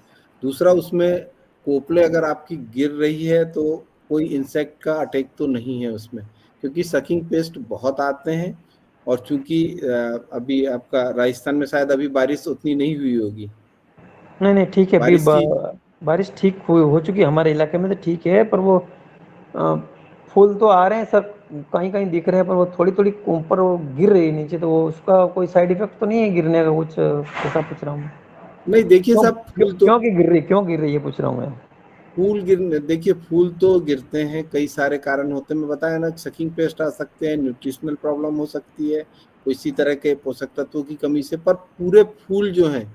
दूसरा, उसमें कोपले अगर आपकी गिर रही है तो कोई इंसेक्ट का अटैक तो नहीं है उसमें, क्योंकि सकिंग पेस्ट बहुत आते हैं। और चूंकि अभी आपका राजस्थान में शायद अभी बारिश उतनी नहीं हुई होगी। नहीं ठीक है, अभी बारिश की बारिश ठीक हो चुकी है हमारे इलाके में, तो ठीक है। पर वो फूल तो आ रहे हैं सर, कहीं कहीं दिख रहे हैं, पर वो थोड़ी थोड़ी ऊपर वो गिर रही है नीचे, तो वो उसका कोई साइड इफेक्ट तो नहीं है गिरने का कुछ? ऐसा पूछ रहा हूँ। नहीं, देखिए साहब, क्यों गिर रही है पूछ रहा हूँ मैं। देखिए फूल तो गिरते हैं, कई सारे कारण होते हैं। मैं बताया ना, सकिंग पेस्ट आ सकते हैं, न्यूट्रिशनल प्रॉब्लम हो सकती है, इसी तरह के पोषक तत्वों की कमी से। पर पूरे फूल जो हैं,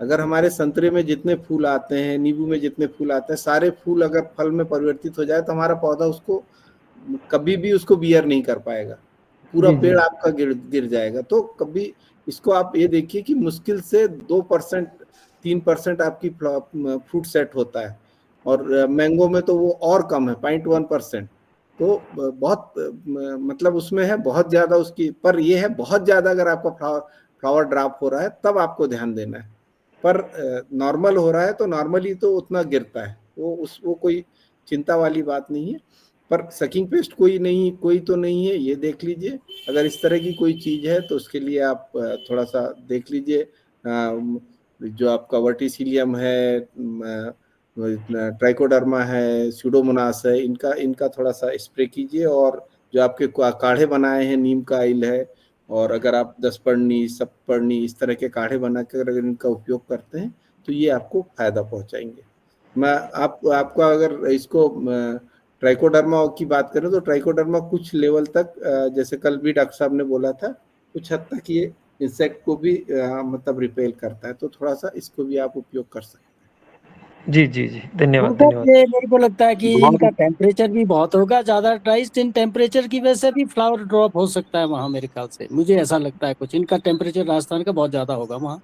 अगर हमारे संतरे में जितने फूल आते हैं, नींबू में जितने फूल आते हैं, सारे फूल अगर फल में परिवर्तित हो जाए तो हमारा पौधा उसको कभी भी उसको बियर नहीं कर पाएगा, पूरा पेड़ आपका गिर जाएगा। तो कभी इसको आप ये देखिए कि मुश्किल से 2% 3% आपकी फ्रूट सेट होता है, और मैंगो में तो वो और कम है, 0.1%। तो बहुत मतलब उसमें है बहुत ज्यादा उसकी। पर ये है बहुत ज्यादा अगर आपका फ्लावर ड्रॉप हो रहा है तब आपको ध्यान देना है। पर नॉर्मल हो रहा है तो नॉर्मली तो उतना गिरता है, वो कोई चिंता वाली बात नहीं है। पर सकिंग पेस्ट कोई तो नहीं है, ये देख लीजिए। अगर इस तरह की कोई चीज है तो उसके लिए आप थोड़ा सा देख लीजिए। जो आपका वर्टिसिलियम है, ट्राइकोडर्मा है, स्यूडोमोनास है, इनका थोड़ा सा स्प्रे कीजिए। और जो आपके काढ़े बनाए हैं, नीम का आइल है, और अगर आप 10 पर्णी, सप्तपर्णी, इस तरह के काढ़े बनाकर अगर इनका उपयोग करते हैं तो ये आपको फायदा पहुंचाएंगे। मैं आपको अगर इसको ट्राइकोडर्मा की बात करें तो ट्राइकोडर्मा कुछ लेवल तक, जैसे कल भी डॉक्टर साहब ने बोला था, कुछ हद तक ये इंसेक्ट को भी मतलब रिपेल करता है, तो थोड़ा सा इसको भी आप उपयोग कर सकते हैं। जी जी जी, धन्यवाद मतलब धन्यवाद। ये मेरे को लगता है कि इनका टेम्परेचर भी बहुत होगा, ज्यादा राइज इन टेम्परेचर की वजह से भी फ्लावर ड्रॉप हो सकता है वहाँ, मेरे ख्याल से मुझे ऐसा लगता है। कुछ इनका टेम्परेचर राजस्थान का बहुत ज्यादा होगा वहाँ,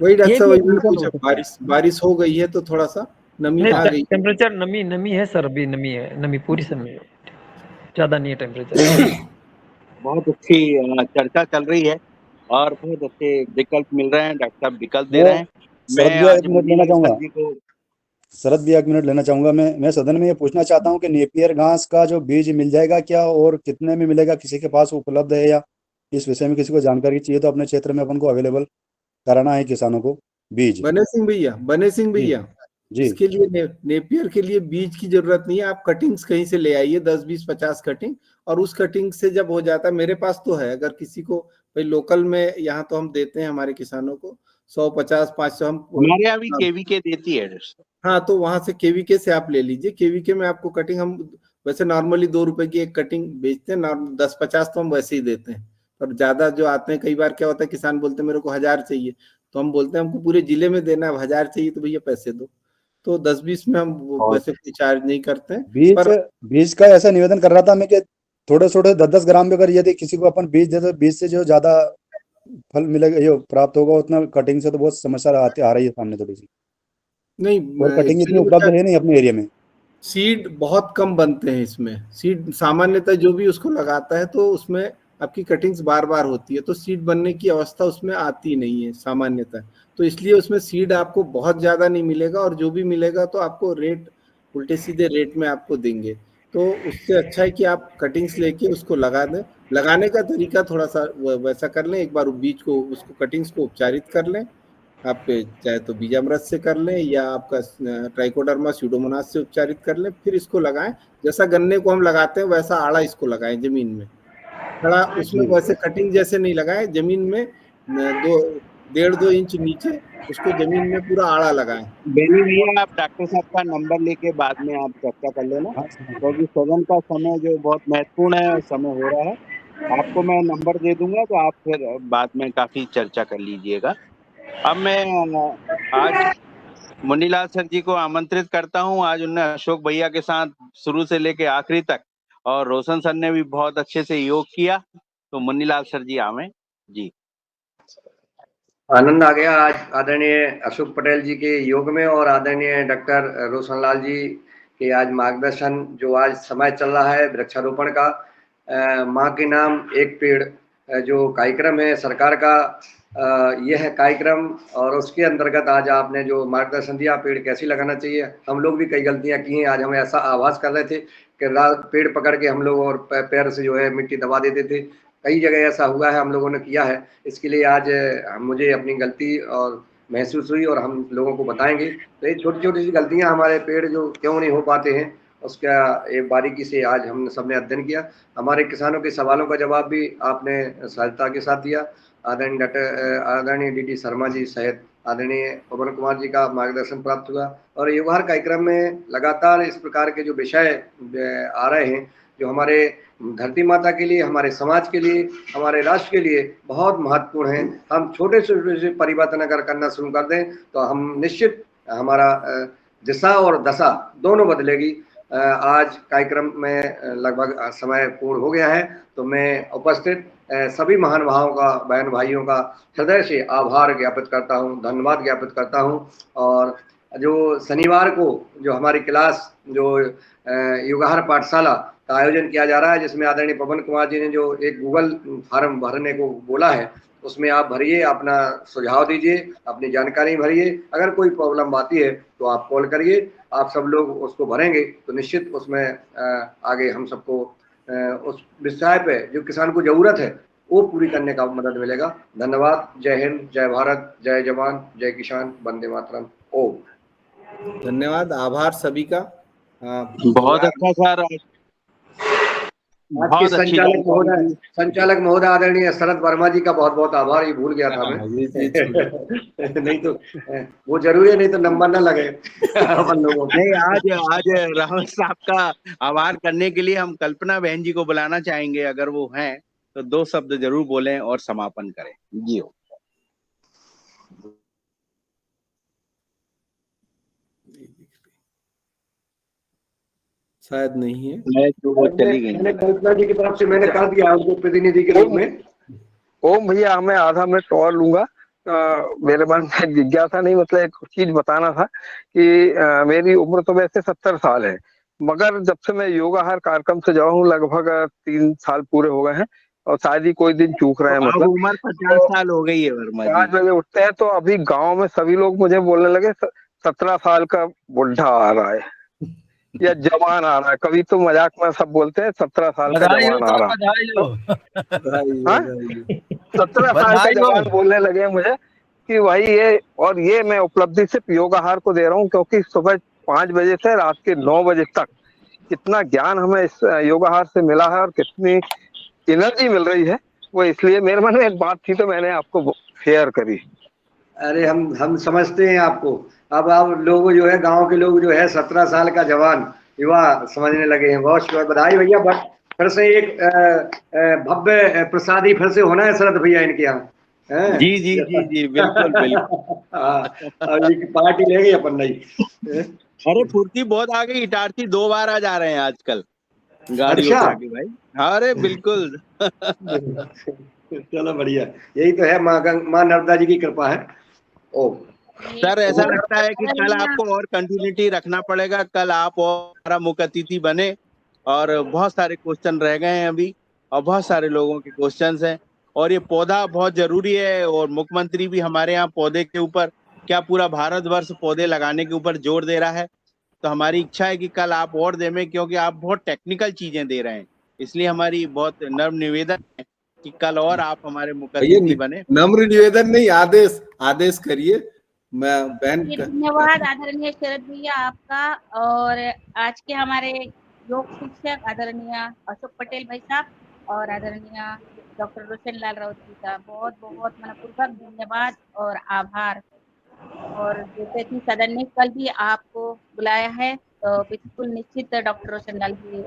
वही डॉक्टर ये साहब भी वही एक मैंने रीजन हो पूछा, सकता है। बारिश हो गई है तो थोड़ा सा नमी आ गई। टेम्परेचर नमी है सर, अभी नमी है, नमी पूरी समय है, ज्यादा नहीं है टेम्परेचर। बहुत अच्छी चर्चा चल रही है और बहुत अच्छे विकल्प मिल रहे हैं, डॉक्टर साहब विकल्प दे वो रहे हैं। शरद मैं भैया आज एक मिनट लेना मुन्नीलाल चाहूंगा। सर जी को शरद भैया एक मिनट लेना चाहूंगा। मैं सदन में ये पूछना चाहता हूँ कि नेपियर घास का जो बीज मिल जाएगा क्या, और कितने में मिलेगा, किसी के पास उपलब्ध है या इस विषय में किसी को जानकारी चाहिए तो अपने क्षेत्र में अपन को अवेलेबल कराना है किसानों को बीज। बने सिंह जी भैया, जी इसके लिए नेपियर के लिए बीज की जरूरत नहीं है। आप कटिंग्स कहीं से ले आइए, 10 20 50 कटिंग, और उस कटिंग से जब हो जाता है, मेरे पास तो है, अगर किसी को भाई लोकल में, यहाँ तो हम देते हैं हमारे किसानों को 150 500 हम। हमारे यहाँ भी केवीके देती है। हाँ, तो वहां से केवीके से आप ले लीजिए। केवीके में आपको कटिंग हम वैसे नॉर्मली 2 रुपए की एक कटिंग बेचते हैं, 10 50 तो हम वैसे ही देते हैं। पर ज्यादा जो आते हैं, कई बार क्या होता है, किसान बोलते हैं मेरे को 1000 चाहिए, तो हम बोलते हैं हमको पूरे जिले में देना है, 1000 चाहिए तो भैया पैसे दो। तो 10 20 में हम और वैसे कोई चार्ज नहीं करते हैं। बीज पर बीज का ऐसा निवेदन कर रहा था मैं कि थोड़े थोड़े 10-10 ग्राम में अगर यदि किसी को अपन बीज दे तो बीज से जो ज्यादा फल मिलेगा, ये प्राप्त होगा, उतना कटिंग से तो बहुत समस्या आ रही है सामने थोड़ी सी। नहीं, और कटिंग इतनी एक्चुअली उपलब्ध है नहीं अपने एरिया में। सीड बहुत कम बनते हैं इसमें। सीड सामान्यतः जो भी उसको लगाता है तो उसमें आपकी कटिंग्स बार बार होती है, तो सीड बनने की अवस्था उसमें आती नहीं है सामान्यतः। तो इसलिए उसमें सीड आपको बहुत ज्यादा नहीं मिलेगा, और जो भी मिलेगा तो आपको रेट उल्टे सीधे रेट में आपको देंगे। तो उससे अच्छा है कि आप कटिंग्स लेके उसको लगा दें। लगाने का तरीका थोड़ा सा वैसा कर लें, एक बार बीज को, उसको कटिंग्स को उपचारित कर लें। आप चाहे तो बीजामृत से कर लें, या आपका ट्राइकोडर्मा स्यूडोमोनास से उपचारित कर लें, फिर इसको लगाएं। जैसा गन्ने को हम लगाते हैं वैसा आड़ा इसको लगाएं जमीन में, खड़ा उसमें, वैसे कटिंग जैसे नहीं लगाएं, जमीन में 1.5-2 इंच नीचे उसको जमीन में पूरा आड़ा लगाएं। बेनी भैया, आप डॉक्टर साहब का नंबर लेके बाद में आप चर्चा कर लेना, हाँ क्योंकि सदन का समय जो बहुत महत्वपूर्ण है, समय हो रहा है। आपको मैं नंबर दे दूंगा तो आप फिर बाद में काफी चर्चा कर लीजिएगा। अब मैं आज मुन्नीलाल सर जी को आमंत्रित करता हूं। आज उन्होंने अशोक भैया के साथ शुरू से लेके आखिरी तक, और रोशन सर ने भी बहुत अच्छे से योग किया। तो मुन्नीलाल सर जी आवे जी। आनंद आ गया आज आदरणीय अशोक पटेल जी के योग में, और आदरणीय डॉक्टर रोशनलाल जी के आज मार्गदर्शन, जो आज समय चल रहा है वृक्षारोपण का, माँ के नाम एक पेड़ जो कार्यक्रम है सरकार का, यह कार्यक्रम, और उसके अंतर्गत आज आपने जो मार्गदर्शन दिया, पेड़ कैसे लगाना चाहिए। हम लोग भी कई गलतियां की हैं। आज हम ऐसा आभास कर रहे थे कि पेड़ पकड़ के हम लोग और पैर से जो है मिट्टी दबा देते थे। कई जगह ऐसा हुआ है, हम लोगों ने किया है। इसके लिए आज मुझे अपनी गलती और महसूस हुई, और हम लोगों को बताएंगे। तो ये छोटी छोटी सी गलतियां, हमारे पेड़ जो क्यों नहीं हो पाते हैं, उसका एक बारीकी से आज हम सबने अध्ययन किया। हमारे किसानों के सवालों का जवाब भी आपने सहजता के साथ दिया। आदरणीय डी शर्मा जी सहित आदरणीय पवन कुमार जी का मार्गदर्शन प्राप्त हुआ। और युवहार कार्यक्रम में लगातार इस प्रकार के जो विषय आ रहे हैं, जो हमारे धरती माता के लिए, हमारे समाज के लिए, हमारे राष्ट्र के लिए बहुत महत्वपूर्ण है। हम छोटे से परिवर्तन अगर करना शुरू कर दें तो हम निश्चित हमारा दिशा और दशा दोनों बदलेगी। आज कार्यक्रम में लगभग समय पूर्ण हो गया है, तो मैं उपस्थित सभी महानुभावों का, बहन भाइयों का हृदय से आभार ज्ञापित करता हूं, धन्यवाद ज्ञापित करता हूं। और जो शनिवार को जो हमारी क्लास, जो युगाहार पाठशाला का आयोजन किया जा रहा है, जिसमें आदरणीय पवन कुमार जी ने जो एक गूगल फॉर्म भरने को बोला है, उसमें आप भरिए, अपना सुझाव दीजिए, अपनी जानकारी भरिए। अगर कोई प्रॉब्लम आती है तो तो आप कॉल करिए, आप सब लोग उसको भरेंगे तो निश्चित उसमें आगे हम सबको उस विषय पे जो किसान को जरूरत है वो पूरी करने का मदद मिलेगा। धन्यवाद। जय हिंद, जय भारत, जय जवान, जय किसान, वंदे मातरम। ओम। धन्यवाद, आभार सभी का। बहुत अच्छा सर, आज के बहुत अच्छी जानकारी दी। संचालक महोदय आदरणीय शरद वर्मा जी का बहुत बहुत आभार, ये भूल गया था मैं। नहीं तो वो जरूरी है, नहीं तो नंबर ना लगे अपन लोगों को। नहीं, आज राहुल साहब का आभार करने के लिए हम कल्पना बहन जी को बुलाना चाहेंगे, अगर वो हैं तो 2 शब्द जरूर बोलें और समापन करें। जी हो। शायद नहीं है, तो वो चली गई। मैंने कल्पना जी की तरफ से मैंने कर दिया उनको प्रतिनिधि के रूप में। ओम भैया, मैं आधा मिनट और लूंगा। मेरे मन में जिज्ञासा नहीं, मतलब एक चीज बताना था कि मेरी उम्र तो वैसे 70 साल है, मगर जब से मैं योगाहार कार्यक्रम से जुड़ा हूँ लगभग 3 साल पूरे हो गए हैं, और शायद ही कोई दिन चूक रहे हैं। तो मतलब उम्र 50 साल हो गई है वर्मा जी। 5 बजे उठते हैं तो अभी गांव में सभी लोग मुझे बोलने लगे 17 साल का बुढ़ा आ रहा है या जवान आ रहा है। कभी तो मजाक में सब बोलते हैं 17 साल का बधाई हो जवान आ सर, रहा बधाई है। हो। हाँ? 17 साल का बधाई हो। जवान बोलने लगे मुझे कि भाई ये मैं उपलब्धि सिर्फ योगाहार को दे रहा हूँ, क्योंकि सुबह 5 बजे से रात के 9 बजे तक कितना ज्ञान हमें इस योगाहार से मिला है और कितनी एनर्जी मिल रही है, वो इसलिए मेरे मन में एक बात थी तो मैंने आपको शेयर करी। अरे हम समझते हैं आपको। अब आप लोग जो है, गांव के लोग जो है 17 साल का जवान युवा समझने लगे हैं। बहुत शुक्रिया, बधाई भैया। बट फिर से एक भव्य प्रसादी फिर से होना है शरद भैया इनके यहाँ। जी जी जी जी, बिल्कुल बिल्कुल। अब ये पार्टी लेंगे अपन नहीं। अरे फुर्ती बहुत आ गई, इटारसी 2 बार आ जा रहे हैं आजकल गाड़ी अच्छा। उठा के भाई। अरे बिल्कुल। चलो बढ़िया, यही तो है माँ नर्मदा जी की कृपा है। ओ सर, ऐसा लगता है कि कल आपको और कंटिन्यूटी रखना पड़ेगा। कल आप और हमारा मुख्य अतिथि बने, और बहुत सारे क्वेश्चन रह गए हैं अभी, और बहुत सारे लोगों के क्वेश्चंस हैं, और ये पौधा बहुत जरूरी है। और मुख्यमंत्री भी हमारे यहाँ पौधे के ऊपर, क्या पूरा भारतवर्ष पौधे लगाने के ऊपर जोर दे रहा है। तो हमारी इच्छा है कि कल आप और दें, क्योंकि आप बहुत टेक्निकल चीजें दे रहे हैं। इसलिए हमारी बहुत नम्र निवेदन है कि कल और आप हमारे मुख्य अतिथि बने। नम्र निवेदन नहीं, आदेश आदेश करिए। मैं बहन धन्यवाद आदरणीय शरद भैया आपका, और आज के हमारे योग शिक्षक आदरणीय अशोक पटेल भाई साहब और आदरणीय डॉक्टर रोशन लाल राउत जी का बहुत बहुत मनपूर्वक धन्यवाद और आभार। और जैसे कि सदन ने कल भी आपको बुलाया है, तो बिल्कुल निश्चित डॉक्टर रोशन लाल जी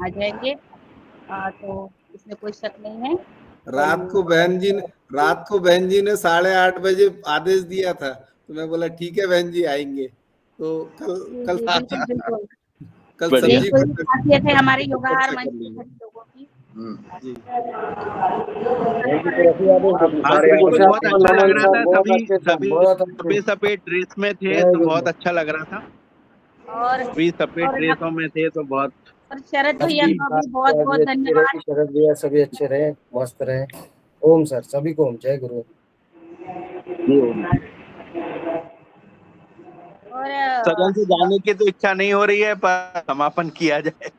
आ जाएंगे, तो इसमें कोई शक नहीं है। रात को बहन जी ने 8:30 बजे आदेश दिया था, तो मैं बोला ठीक है बहन जी आएंगे। तो कल बिल्कुल बिल्कुल, कल यही सब्जी कोई खासियत है हमारे योगाहार चर्चा मंच कर के लेंगे। सभी लोगों की। जी। आज बिल्कुल बहुत अच्छा लग रहा था, सभी सफेद ड्रेस में थे तो बहुत अच्छा लग रहा था। और सभी सफेद ड्रेसों में थे तो बहुत। शरद भैया का भी बहुत बहुत धन्यवाद। शरद भैया सभी अच्छे रहे, मस्त रहे। ओम सर, सभी को ओम, जय गुरु। और सदन से जाने की तो इच्छा नहीं हो रही है, पर समापन किया जाए।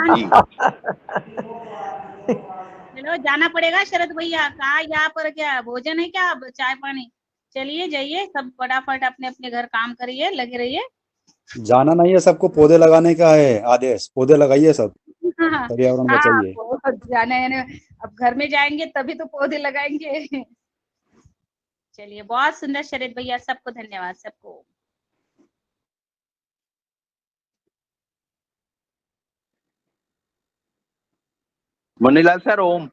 जी चलो जाना पड़ेगा शरद भैया, कहा यहाँ पर क्या भोजन है क्या, चाय पानी? चलिए जाइए, सब फटाफट अपने अपने घर काम करिए, लगे रहिए। जाना नहीं है, सबको पौधे लगाने का है आदेश। पौधे लगाइए सब, पर्यावरण हाँ, बचाइए। जाना है। अब घर में जाएंगे तभी तो पौधे लगाएंगे। चलिए, बहुत सुंदर शरद भैया, सबको धन्यवाद, सबको। मुनीलाल सर, ओम।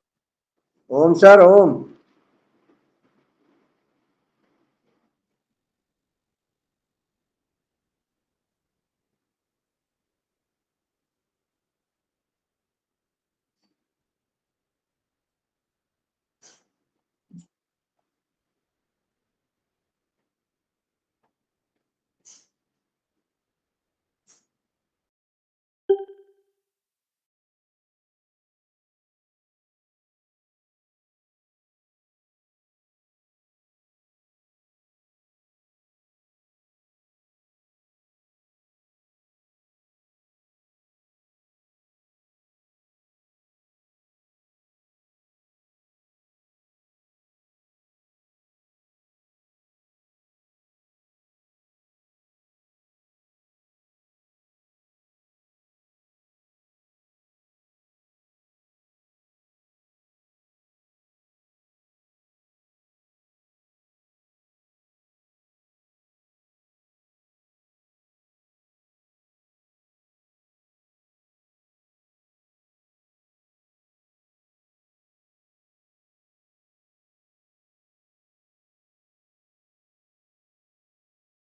ओम सर, ओम।